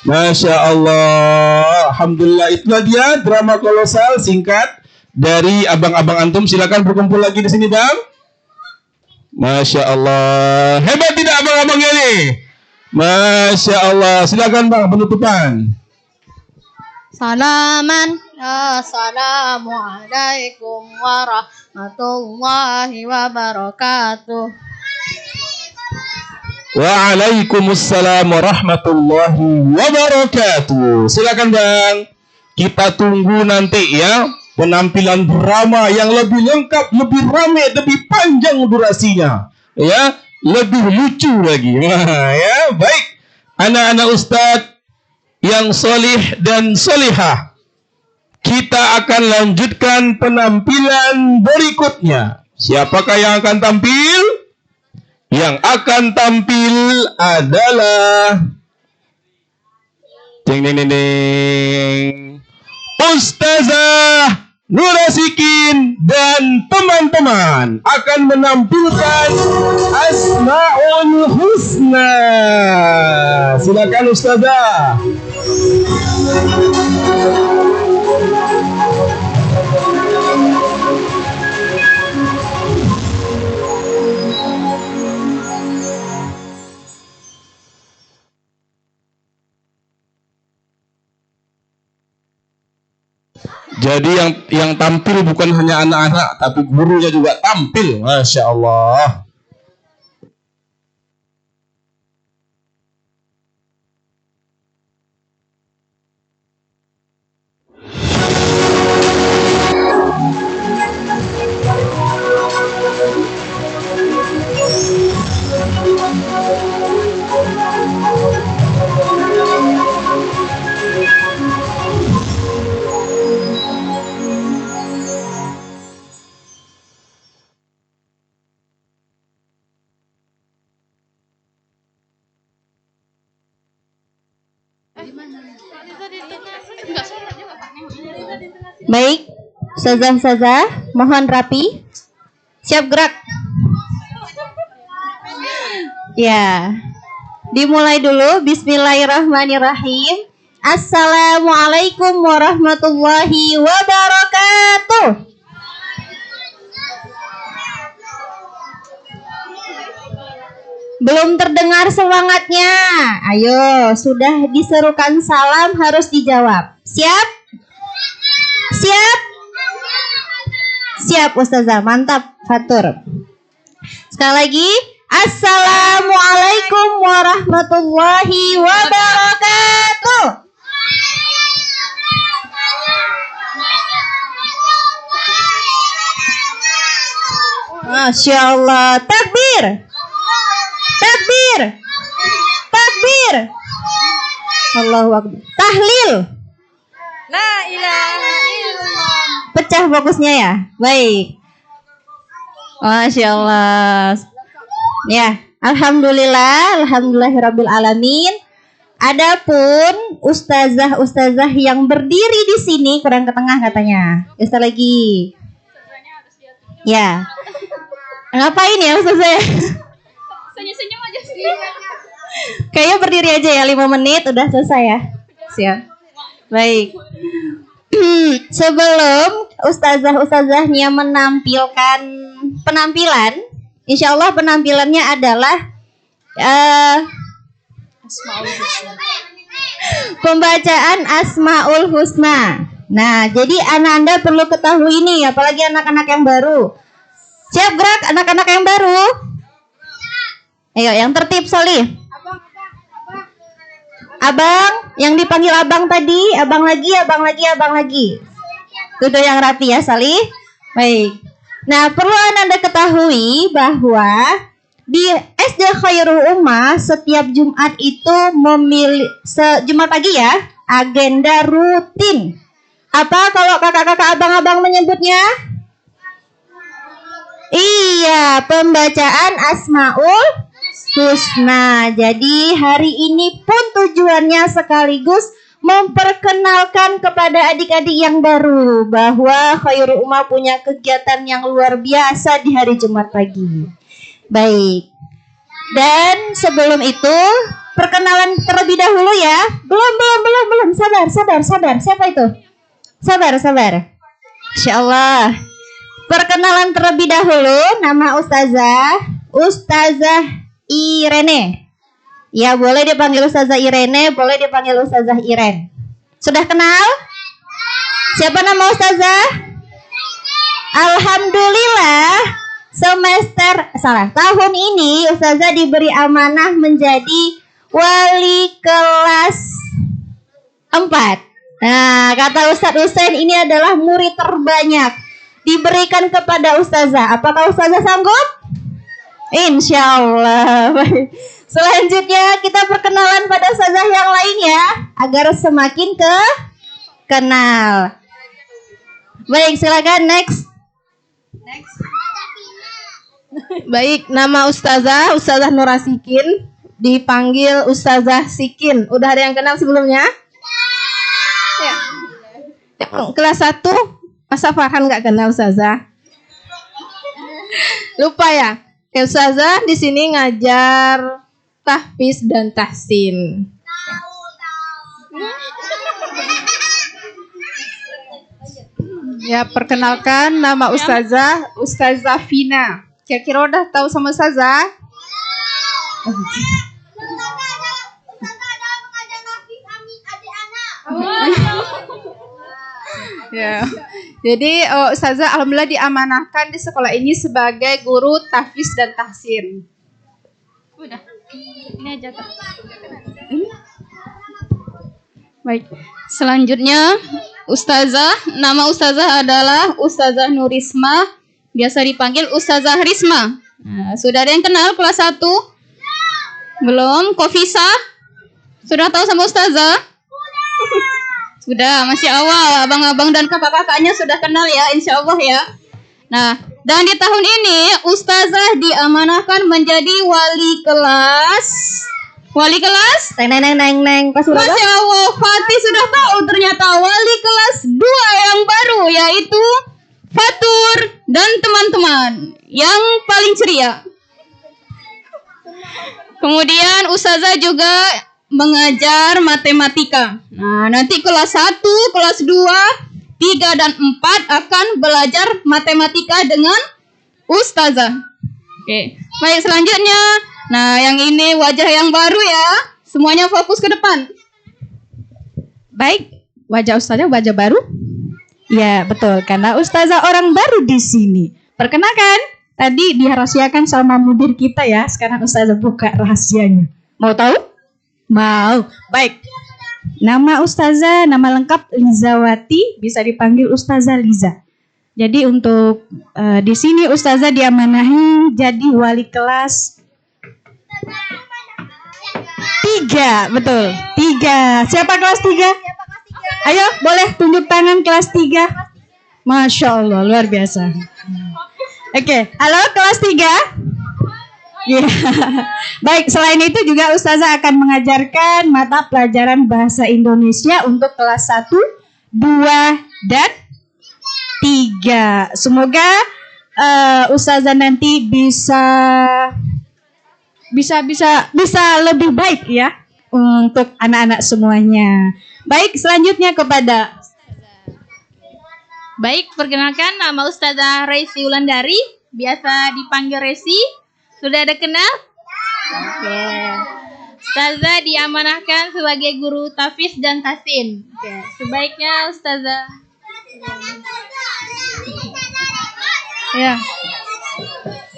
Masya Allah. Alhamdulillah, itulah dia drama kolosal singkat dari abang-abang antum. Silakan berkumpul lagi di sini, Bang. Masya Allah. Hebat tidak abang-abangnya nih? Masya Allah. Silakan Bang, penutupan. Salaman. Assalamualaikum warahmatullahi wabarakatuh. Waalaikumsalam warahmatullahi wabarakatuh. Silakan Bang. Kita tunggu nanti ya penampilan drama yang lebih lengkap, lebih ramai, lebih panjang durasinya, ya, lebih lucu lagi. Nah, ya, baik. Anak-anak Ustadz yang solih dan solihah, kita akan lanjutkan penampilan berikutnya. Siapakah yang akan tampil? Yang akan tampil adalah ding ding ding ding, Ustazah Nurasikin dan teman-teman akan menampilkan Asmaul Husna. Silakan Ustazah. Jadi yang tampil bukan hanya anak-anak, tapi gurunya juga tampil. Masya Allah. Baik, Ustazah, mohon rapi. Siap gerak. Ya. Dimulai dulu. Bismillahirrahmanirrahim. Assalamualaikum warahmatullahi wabarakatuh. Belum terdengar semangatnya. Ayo, sudah diserukan salam harus dijawab. Siap? Siap? Siap Ustazah, mantap, fatur. Sekali lagi, Assalamualaikum warahmatullahi wabarakatuh. Masya Allah, takbir. Takbir. Takbir. Allahu Akbar. Tahlil. La ilaha illallah. Pecah fokusnya ya. Baik. Masya Allah. Ya, alhamdulillahirabbil alamin. Adapun ustazah yang berdiri di sini kurang ke tengah katanya. Ustaz lagi. Ya. Ngapain ya ustazah? Senyum-senyum aja sih. Kayaknya berdiri aja ya 5 menit udah selesai ya. Siap. Baik. Sebelum ustazahnya menampilkan penampilan, insya Allah penampilannya adalah pembacaan Asmaul Husna. Nah, jadi anak-anda perlu ketahui nih, apalagi anak-anak yang baru. Siap gerak anak-anak yang baru. Ayo, yang tertib Solih. Abang, yang dipanggil abang tadi, abang lagi. Tuh yang rapi ya Solih. Baik. Nah, perlu Anda ketahui bahwa di SD Khairul Ummah setiap Jumat itu Jumat pagi ya, agenda rutin. Apa kalau kakak-kakak abang-abang menyebutnya? Iya, pembacaan Asmaul Husna. Jadi hari ini pun tujuannya sekaligus memperkenalkan kepada adik-adik yang baru bahwa Khairul Ummah punya kegiatan yang luar biasa di hari Jumat pagi. Baik. Dan sebelum itu perkenalan terlebih dahulu ya. Belum. Sabar. Siapa itu? Sabar. Insyaallah. Perkenalan terlebih dahulu, nama Ustazah Irene. Ya, boleh dipanggil Ustazah Irene, boleh dipanggil Ustazah Iren. Sudah kenal? Siapa nama Ustazah? Alhamdulillah, tahun ini Ustazah diberi amanah menjadi wali kelas 4. Nah, kata Ustadz Husain ini adalah murid terbanyak diberikan kepada Ustazah. Apakah Ustazah sanggup? Insya Allah. Selanjutnya kita perkenalan pada Ustazah yang lain ya, agar semakin kenal. Baik, silakan next. Baik, nama Ustazah Nura Sikin, dipanggil Ustazah Sikin. Udah ada yang kenal sebelumnya? Ya. Kelas 1 masa Farhan nggak kenal Ustazah? Lupa ya? Ustazah di sini ngajar tahfiz dan tahsin. Ya, perkenalkan nama Ustazah Vina. Kira-kira udah tahu sama Ustazah? Ya. Jadi Ustazah alhamdulillah diamanahkan di sekolah ini sebagai guru tahfiz dan tahsin. Udah. Ini aja Kak. Baik. Selanjutnya nama Ustazah adalah Ustazah Nurisma, biasa dipanggil Ustazah Risma. Nah, sudah ada yang kenal kelas 1? Belum? Kofisa? Sudah tahu sama Ustazah? Sudah, masih awal. Abang-abang dan kakak-kakaknya sudah kenal ya, insya Allah ya. Nah, dan di tahun ini Ustazah diamanahkan menjadi wali kelas Wali kelas? Neng. Pas berapa? Masya Allah, Fatih sudah tahu ternyata wali kelas 2 yang baru, yaitu Fatur dan teman-teman yang paling ceria. Kemudian Ustazah juga mengajar matematika. Nah, nanti kelas 1, kelas 2, 3 dan 4 akan belajar matematika dengan Ustazah. Oke, baik selanjutnya. Nah, yang ini wajah yang baru ya. Semuanya fokus ke depan. Baik, wajah Ustazah wajah baru? Ya, betul. Karena Ustazah orang baru di sini. Perkenalkan, tadi dirahasiakan sama mudir kita ya. Sekarang Ustazah buka rahasianya. Mau tahu? Mau. Baik. Nama Ustazah, nama lengkap Lizawati, bisa dipanggil Ustazah Liza. Jadi untuk di sini Ustazah diamanahi jadi wali kelas 3, betul. 3. Siapa kelas 3? Ayo, boleh tunjuk tangan kelas 3. Masya Allah, luar biasa. Oke, halo kelas 3. Ya. Baik, selain itu juga Ustazah akan mengajarkan mata pelajaran bahasa Indonesia untuk kelas 1, 2, dan 3. Semoga Ustazah nanti bisa lebih baik ya untuk anak-anak semuanya. Baik, selanjutnya kepada Baik, perkenalkan nama Ustazah Resi Wulandari, biasa dipanggil Resi. Sudah ada kenal? Oke. Ustazah diamanahkan sebagai guru tahfiz dan tahsin. Oke, sebaiknya Ustazah. Ya.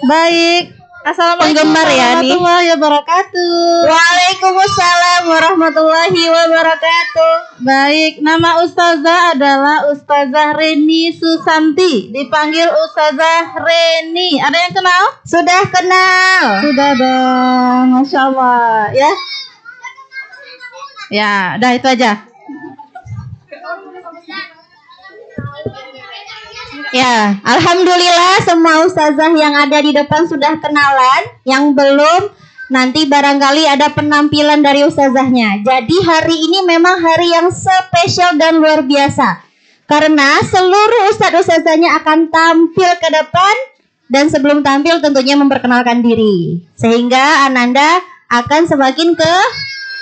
Baik. Assalamualaikum penggemar ya nih. warahmatullahi wabarakatuh. Waalaikumsalam warahmatullahi wabarakatuh. Baik, nama Ustazah adalah Ustazah Reni Susanti. Dipanggil Ustazah Reni. Ada yang kenal? Sudah kenal? Sudah dong, Masya Allah. Ya, ya, udah itu aja. Ya, alhamdulillah semua ustazah yang ada di depan sudah kenalan. Yang belum, nanti barangkali ada penampilan dari ustazahnya. Jadi hari ini memang hari yang spesial dan luar biasa. Karena seluruh ustaz-ustazahnya akan tampil ke depan. Dan sebelum tampil tentunya memperkenalkan diri. Sehingga Ananda akan semakin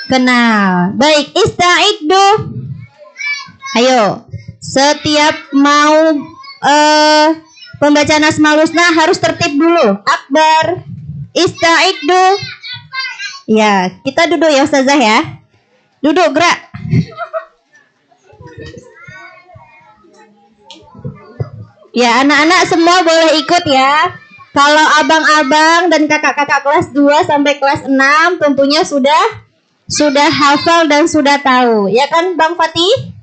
kenal. Baik, ista'iddu. Ayo, setiap mau pembacaan Asmaul Husna harus tertib dulu. Akbar, ista'iddu. Ya, kita duduk ya Ustazah ya. Duduk, gerak. Ya, anak-anak semua boleh ikut ya. Kalau abang-abang dan kakak-kakak kelas 2 sampai kelas 6 tentunya sudah hafal dan sudah tahu. Ya kan Bang Fatih?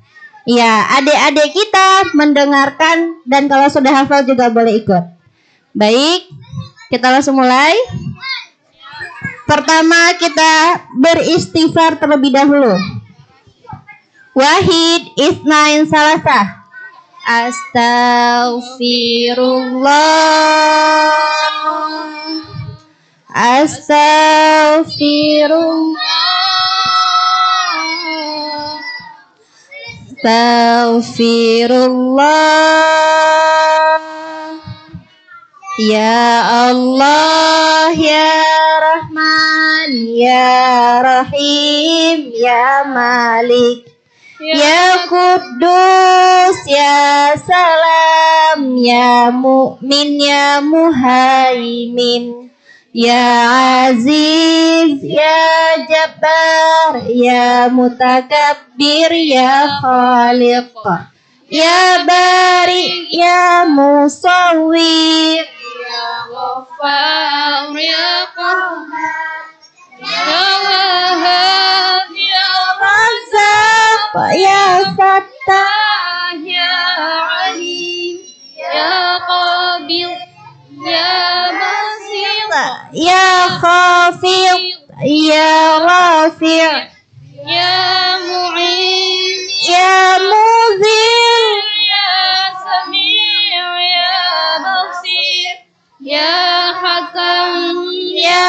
Ya, adik-adik kita mendengarkan dan kalau sudah hafal juga boleh ikut. Baik, kita langsung mulai. Pertama kita beristighfar terlebih dahulu. Wahid, isnain, salasah. Astaghfirullah. Astaghfirullah. Ya Allah, ya Rahman, ya Rahim, ya Malik, ya Quddus, ya Salam, ya Mu'min, ya Muhaimin, ya Aziz, ya Jabbar, ya Mutakabbir, ya Khaliq, ya Bari, ya Musawwir, ya Ghaffar, ya Qahhar, ya Wahhab, ya Razzaq, ya Fattah, ya Alim, ya Qabil, ya Basir, ya Khafid, ya Rafi', ya Mu'in, ya Muzil, ya Sami', ya Basir, ya Hakam, ya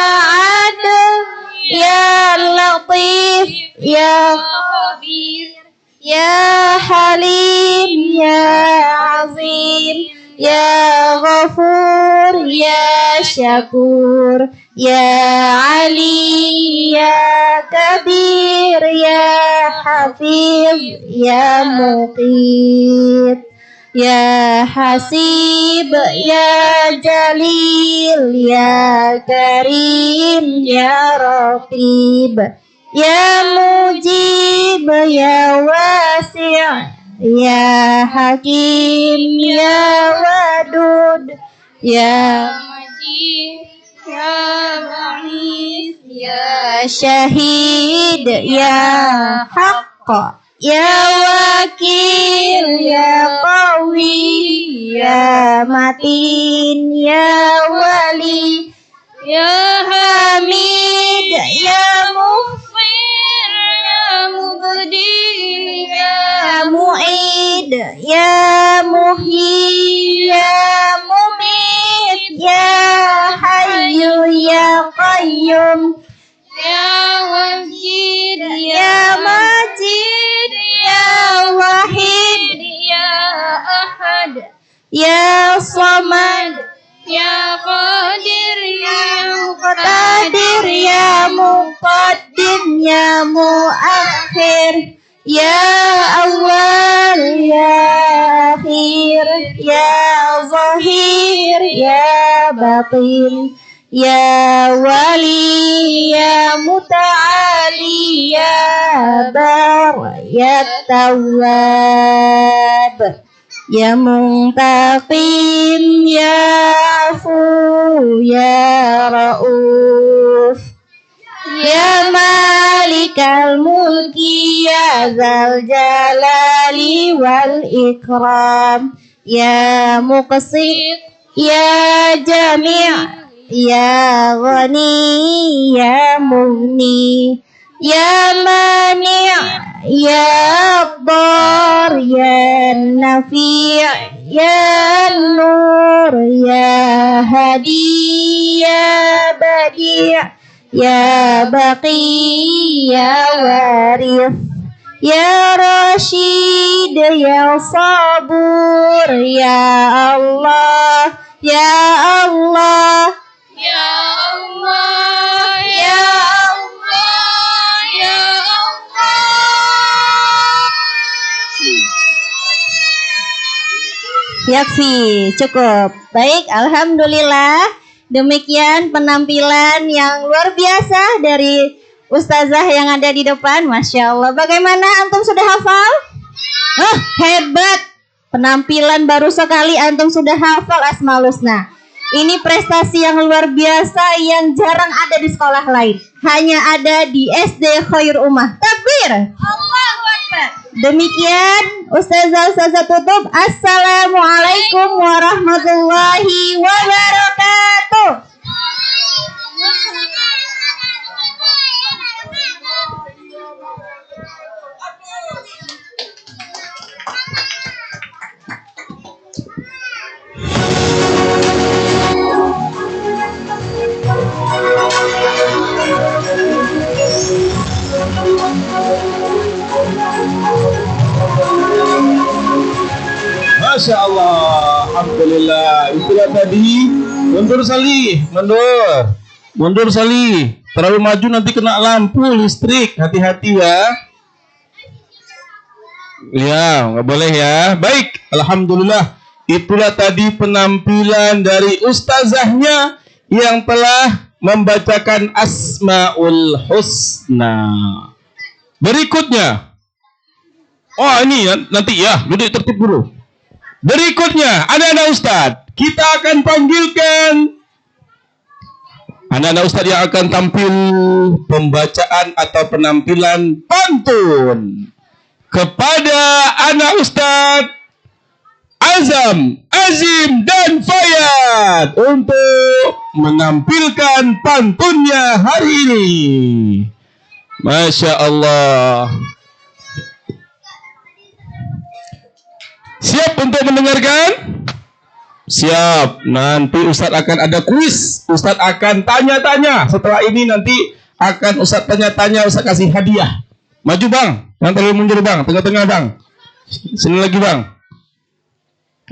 Adil, ya Ya Halim, Ya Azim, Ya Ghafur, Ya Syakur, Ya Ali, Ya Kabir, Ya Hafiz, Ya Muqit, Ya Hasib, Ya Jalil, Ya Karim, Ya Raqib, Ya Mujib, Ya Wasi', Ya Hakim, Ya Wadud, Ya Majid, Ya Ba'is, Ya Syahid, Ya Haqq, Ya Wakil, Ya Qawi, Ya Matin, Ya Wali, Ya Hamid, Ya Mughfir, Ya Mubdi, Ya Mu'id, Ya Muhyi, Ya Mumit, Ya Hayyu, Ya Qayyum, Ya Wajid, Ya Majid, Ya Wahid, Ya Ahad, Ya Samad, Ya Qadir, Ya Muqtadir, Ya Muqaddim, Ya Muakhir, Ya Awwal, Ya Akhir, Ya Zahir, Ya Batin, Ya Wali, Ya Muta'ali, Ya Bar, Ya Tawwab, Ya Muntaqim, Ya Afu, Ya Rauf, Ya Malikal Mulki, Ya Zal Jalali wal Ikram, Ya Muqsit, Ya Jami', Ya Ghani, Ya Mughni, Ya Mani', Ya Dar, Ya Nafi', Ya Nur, Ya Hadi, Ya Badi', Ya Baqi, Ya Warith, Ya Rashid, Ya Sabur, Ya Allah, Ya Allah, Ya Allah, Ya Allah, Ya Allah. Yakfi, cukup. Baik, alhamdulillah. Demikian penampilan yang luar biasa dari ustazah yang ada di depan. Masya Allah. Bagaimana, antum sudah hafal? Oh, hebat. Penampilan baru sekali antum sudah hafal Asmaul Husna. Ini prestasi yang luar biasa yang jarang ada di sekolah lain. Hanya ada di SD Khair Ummah. Takbir. Allahu Akbar. Demikian ustazah tutup. Assalamualaikum warahmatullahi wabarakatuh. Masya Allah, alhamdulillah. Itulah tadi. Mundur Salih, mundur Salih. Terlalu maju nanti kena lampu listrik. Hati-hati ya. Ya, nggak boleh ya. Baik, alhamdulillah. Itulah tadi penampilan dari ustazahnya yang telah membacakan Asmaul Husna. Berikutnya, oh ini nanti ya, duduk tertib dulu. Berikutnya, anak-anak ustadz, kita akan panggilkan anak-anak ustadz yang akan tampil pembacaan atau penampilan pantun kepada anak ustadz Azam, Azim, dan Fayad untuk menampilkan pantunnya hari ini. Masya Allah. Siap untuk mendengarkan? Siap. Nanti Ustadz akan ada kuis. Ustadz akan tanya-tanya. Setelah ini nanti akan Ustadz tanya-tanya, Ustadz kasih hadiah. Maju bang, jangan terlalu mundur bang, tengah-tengah bang. Sini lagi bang.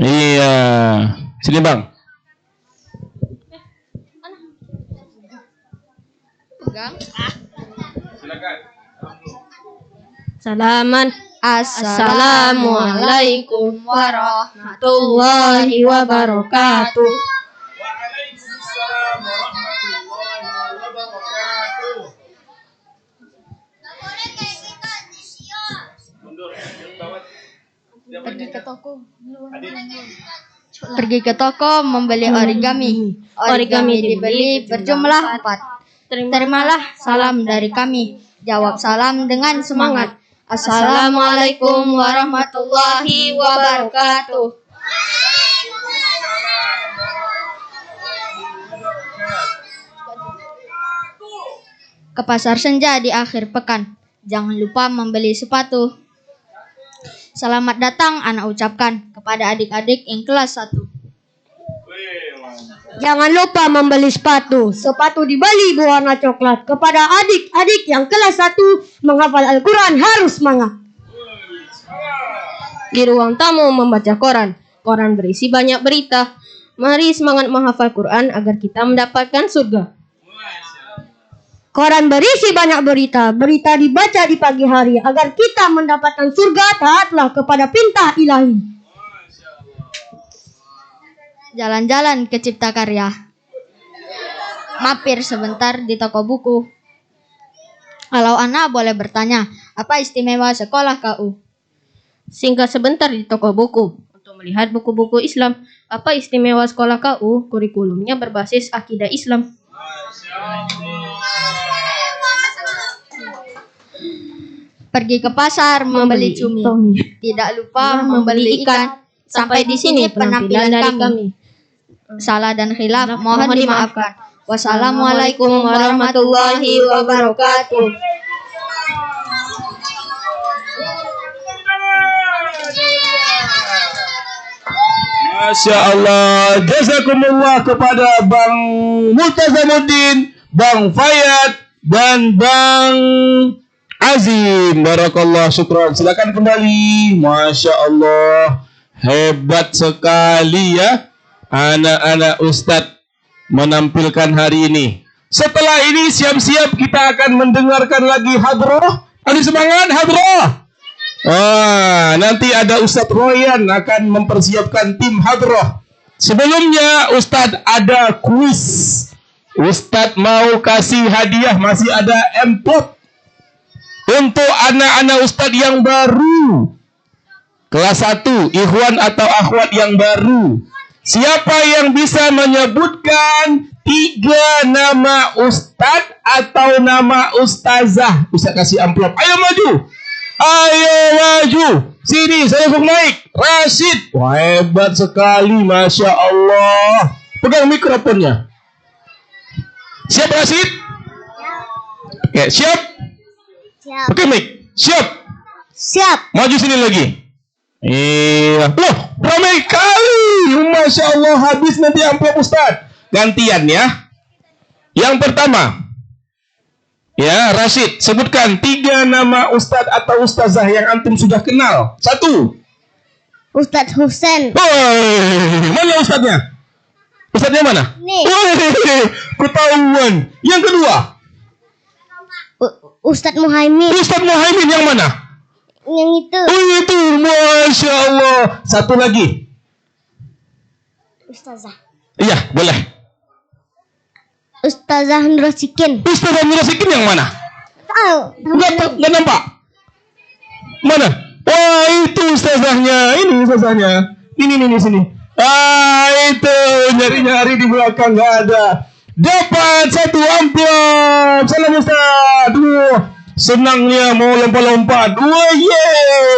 Iya, sini bang. Salaman. Assalamualaikum warahmatullahi wabarakatuh. Waalaikumsalam warahmatullahi wabarakatuh. Pergi ke toko membeli origami. Origami dibeli berjumlah 4. Terimalah salam dari kami. Jawab salam dengan semangat. Assalamualaikum warahmatullahi wabarakatuh. Ke pasar senja di akhir pekan. Jangan lupa membeli sepatu. Selamat datang anak ucapkan kepada adik-adik yang kelas 1. Jangan lupa membeli sepatu. Sepatu dibeli berwarna coklat. Kepada adik-adik yang kelas 1 menghafal Al-Quran harus semangat. Di ruang tamu membaca koran. Koran berisi banyak berita. Mari semangat menghafal Quran agar kita mendapatkan surga. Koran berisi banyak berita. Berita dibaca di pagi hari agar kita mendapatkan surga. Taatlah kepada perintah ilahi. Jalan-jalan ke Cipta Karya. Mampir sebentar di toko buku. Kalau anak boleh bertanya, apa istimewa sekolah KU? Singgah sebentar di toko buku untuk melihat buku-buku Islam. Apa istimewa sekolah KU? Kurikulumnya berbasis akidah Islam. Pergi ke pasar membeli cumi. Tidak lupa membeli ikan. Sampai di sini penampilan dari kami. Salah dan khilaf mohon dimaafkan. Wassalamualaikum warahmatullahi wabarakatuh. Masya Allah, jazakumullah kepada Bang Multazamuddin, Bang Fayat, dan Bang Azim. Barakallah, syukran. Silakan kembali. Masya Allah, hebat sekali ya anak-anak Ustadz menampilkan hari ini. Setelah ini siap-siap kita akan mendengarkan lagi hadroh. Ada semangat hadroh. Nanti ada Ustadz Royan akan mempersiapkan tim hadroh. Sebelumnya Ustadz ada kuis. Ustadz mau kasih hadiah, masih ada amplop untuk anak-anak Ustadz yang baru kelas 1, ikhwan atau akhwat yang baru. Siapa yang bisa menyebutkan 3 nama Ustadz atau nama Ustazah? Ustadz kasih amplop. Ayo maju. Ayo maju. Sini, saya langsung naik. Rashid. Wah, hebat sekali. Masya Allah. Pegang mikrofonnya. Siap Rashid? Oke, siap? Siap. Oke, mic. Siap? Siap. Maju sini lagi. Iya. Loh, ramai kali. Masya Allah, habis nanti amplop Ustadz. Gantian ya. Yang pertama. Ya, Rashid, sebutkan 3 nama Ustadz atau Ustazah yang antum sudah kenal. 1. Ustadz Husain. Mana Ustadznya? Ustadznya mana? Nih. Ketahuan. Yang kedua. Ustadz Muhaimin. Ustadz Muhaimin yang mana? Yang itu. Itu, Masya Allah. 1 lagi. Ustazah. Iya, boleh. Ustazah Nurasikin. Ustazah Nurasikin yang mana? Tahu. Nggak nampak. Mana? Wah, itu ustazahnya. Ini ustazahnya. Ini sini. Itu nyari-nyari di belakang nggak ada. Dapat 1 amplop. Salam Ustaz. Senangnya mau lompat-lompat.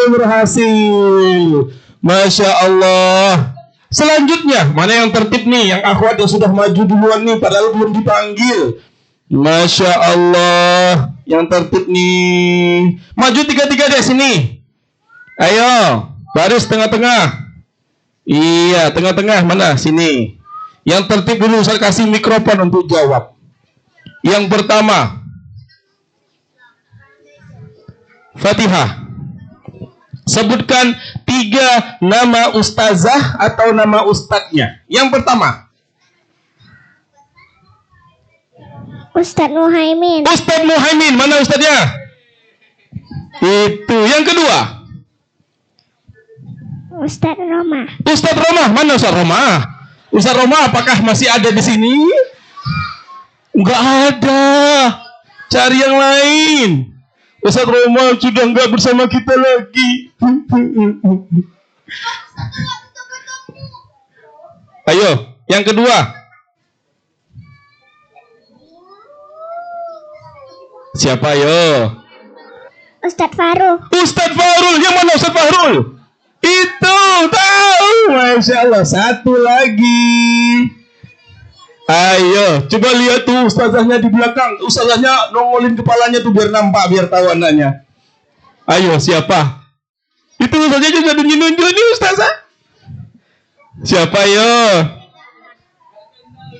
Berhasil. Masya Allah. Selanjutnya, mana yang tertib nih? Yang akhwat yang sudah maju duluan nih, padahal belum dipanggil. Masya Allah, yang tertib nih. Maju 3-3 deh sini. Ayo, baris tengah-tengah. Iya, tengah-tengah mana? Sini. Yang tertib dulu, saya kasih mikrofon untuk jawab. Yang pertama. Fatihah. Sebutkan 3 nama ustazah atau nama ustadznya. Yang pertama, Ustadz Muhaimin. Ustadz Muhaimin. Mana ustadznya? Itu. Yang kedua, Ustadz Roma. Ustadz Roma. Mana Ustadz Roma? Ustadz Roma apakah masih ada di sini? Enggak ada. Cari yang lain. Ustadz Roma sudah enggak bersama kita lagi. Ayo, yang kedua. Siapa yo? Ustadz Farul. Ustadz Farul. Yang mana Ustadz Farul? Itu, tahu. Masya Allah. Satu lagi. Ayo, coba lihat tuh ustazahnya di belakang. Ustazahnya nongolin kepalanya tuh biar nampak, biar tahu anaknya. Ayo, siapa? Itu ustazahnya juga nunjuk-nunjuk nih ustazah. Siapa yo?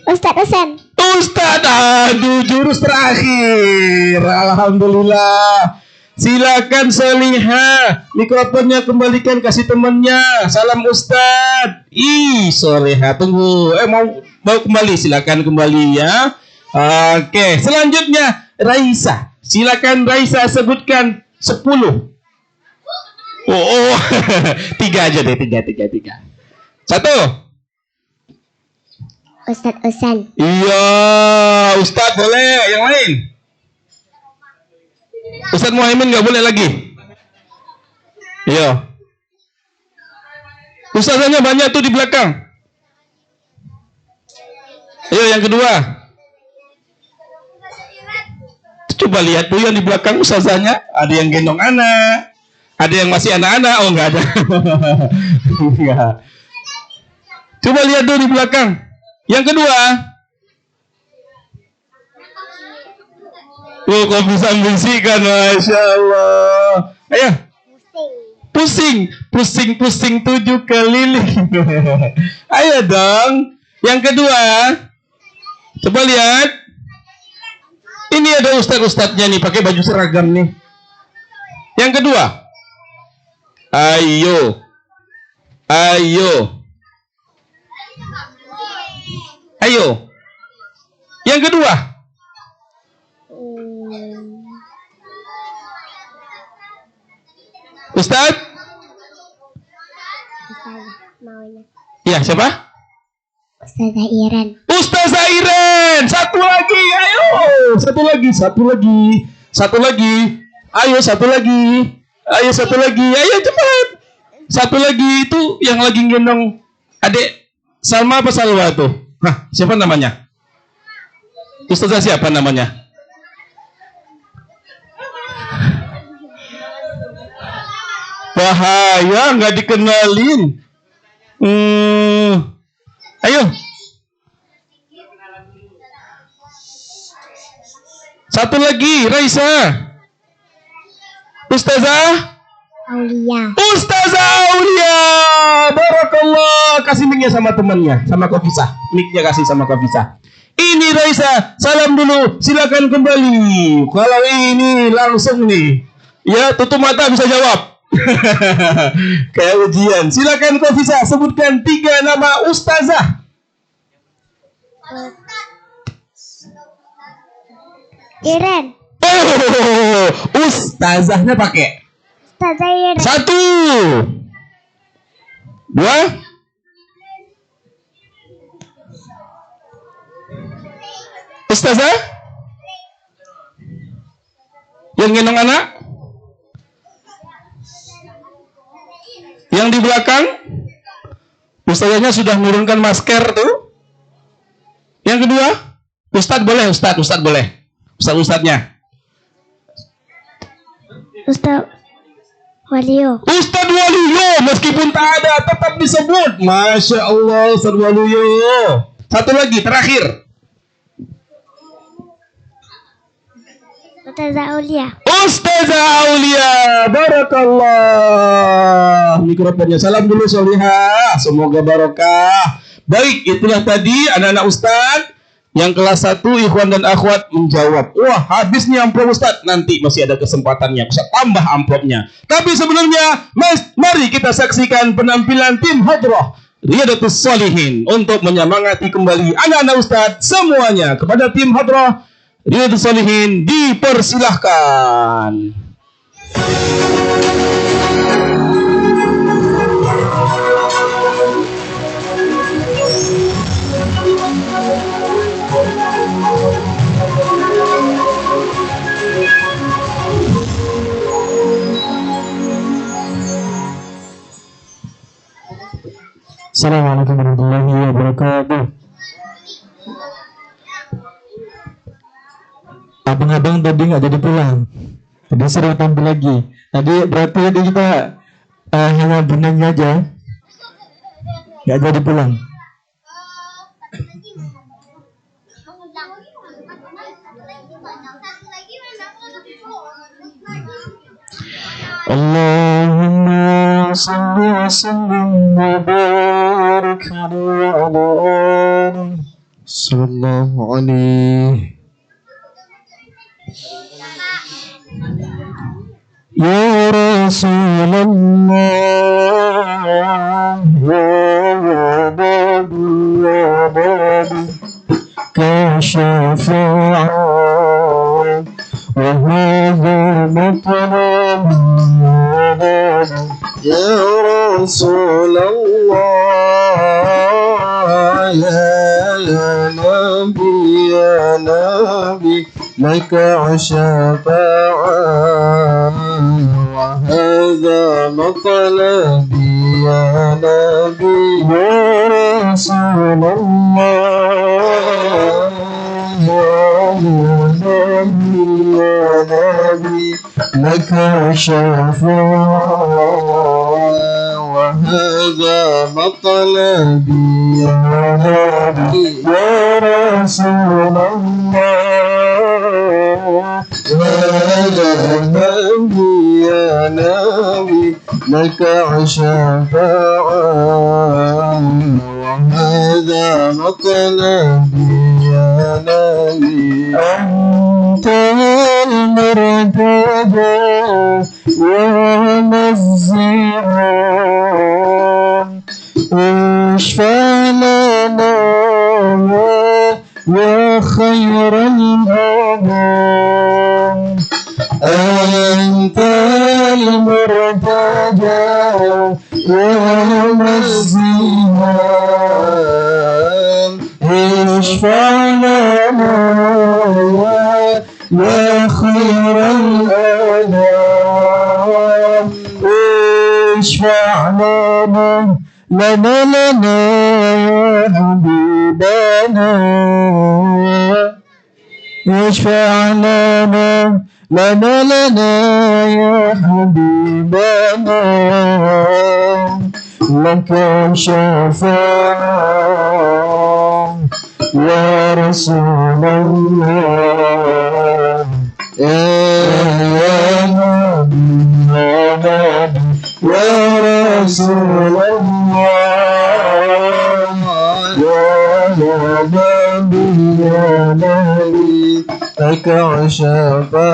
Ustadz Hasan. Ustadz, aduh, jurus terakhir. Alhamdulillah. Silakan Solihah, mikrofonnya kembalikan, kasih temannya. Salam Ustadz. Solihah, tunggu. Mau kembali, silakan kembali ya. Oke, selanjutnya Raisa. Silakan Raisa sebutkan 10. Oh, 3 aja deh, 3. 1. Ustadz Usan. Iya, Ustadz boleh. Yang lain? Ustadz Muhaimin nggak boleh lagi. Iya. Ustazahnya banyak tuh di belakang. Ayo yang kedua. Coba lihat tuh yang di belakang ustazahnya. Ada yang gendong anak. Ada yang masih anak-anak. Oh nggak ada. Enggak. Coba lihat tuh di belakang. Yang kedua. Oh, kok bisa bisikan, Masya Allah. Ayo. Pusing 7 keliling. Ayo dong. Yang kedua. Coba lihat. Ini ada ustadz-ustadznya nih, pakai baju seragam nih. Yang kedua. Ayo. Yang kedua. Ustadz? Ya, siapa? Ustazah Iren. Ustazah Iren. Satu lagi, ayo. Satu lagi. Ayo, satu lagi. Ayo, cepat. Satu lagi itu yang lagi gendong adik Salma apa Salwa tuh? Nah, siapa namanya? Ustazah siapa namanya? Bahaya, nggak dikenalin. Ayo. Satu lagi, Raisa. Ustazah Aulia. Ustazah Aulia. Barakallah. Kasih mic-nya sama temannya, sama Kofisah. Mic-nya kasih sama Kofisah. Ini Raisa, salam dulu. Silakan kembali. Kalau ini langsung nih. Ya, tutup mata bisa jawab. Kayak ujian. Silakan Kofisah sebutkan 3 nama ustazah. Iren. Oh, ustazahnya pakai Ustazah Iren. 1, 2. Ustazah yang gendong anak. Yang di belakang, ustazahnya sudah menurunkan masker tuh. Yang kedua, Ustadz boleh, Ustadz boleh. Ustadznya. Ustadz Walio. Ustadz Waluyo, meskipun tak ada, tetap disebut. Masya Allah, Ustadz Waluyo. Satu lagi, terakhir. Ustazah Aulia. Ustazah Aulia, barakallah. Mikrofonnya, salam dulu Solihah. Semoga barokah. Baik, itulah tadi anak-anak Ustadz Yang kelas 1 ikhwan dan akhwat menjawab. Wah, habis nih amplop Ustaz. Nanti masih ada kesempatannya. Ustaz tambah amplopnya. Tapi sebelumnya, mari kita saksikan penampilan tim Hadrah Riyadatus Shalihin untuk menyemangati kembali anak-anak Ustaz semuanya. Kepada tim Hadrah Riyadatus Shalihin dipersilahkan. Assalamualaikum warahmatullahi wabarakatuh. Abang-abang tadi nggak jadi pulang. Tadi suruh tampil lagi. Tadi berarti tadi kita hanya bernyanyi aja. Nggak jadi pulang. Allahumma salli wa sallim wa barik ala sallallahu alaihi. Ya Rasulullah, ya Nabi, ka syafa'a wa hadha matlab ya Rasulullah, ya Nabi, laka syafa'a wa hadha matlabi ya Nabi, ya Rasulullah, ya Nabi, laka syafa'a wa hadha matlabi ya Nabi, ya Rasulullah, ya Nabi, laka syafa'a wa hadha matlabi ya Nabi, antal murtada wa mazzi'an washfa' lana ya khairal anam, antal murtada wa mazzi'an washfa' lana يا خير الأنام، اشفع لنا لنا يا حبيبنا، اشفع لنا يا حبيبنا، لك شفاعة يا رسول الله، يا نبي يا رسول الله، يا نبي يا نبي لك شفاعة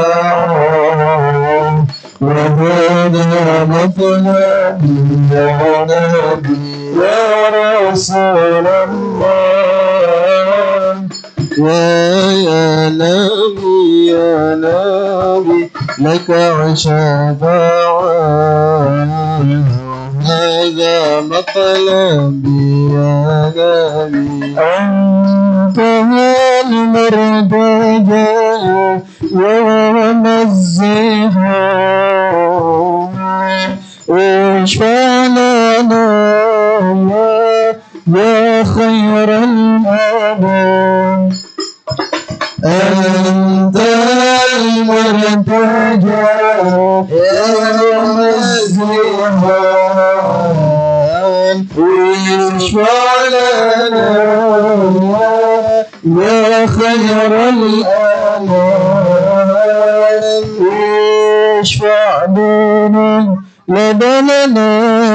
وهذا مطلبي يا نبي يا رسول الله، يا نبي لك شفاعة هذا مطلبي يا نبي، أنت المرتجى يوم الزحام، واشفع لنا يا خير الأنام، أنت المرتجى يوم الزحام، واشفع لنا يا خير الأنام، واشفع لنا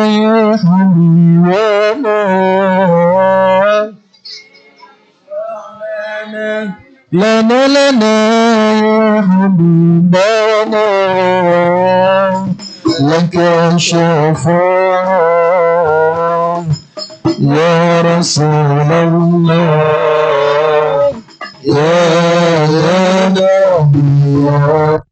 يا حبيبنا، لنا لنا يا حبيبنا لك شفاعة يا رسول الله يا نبي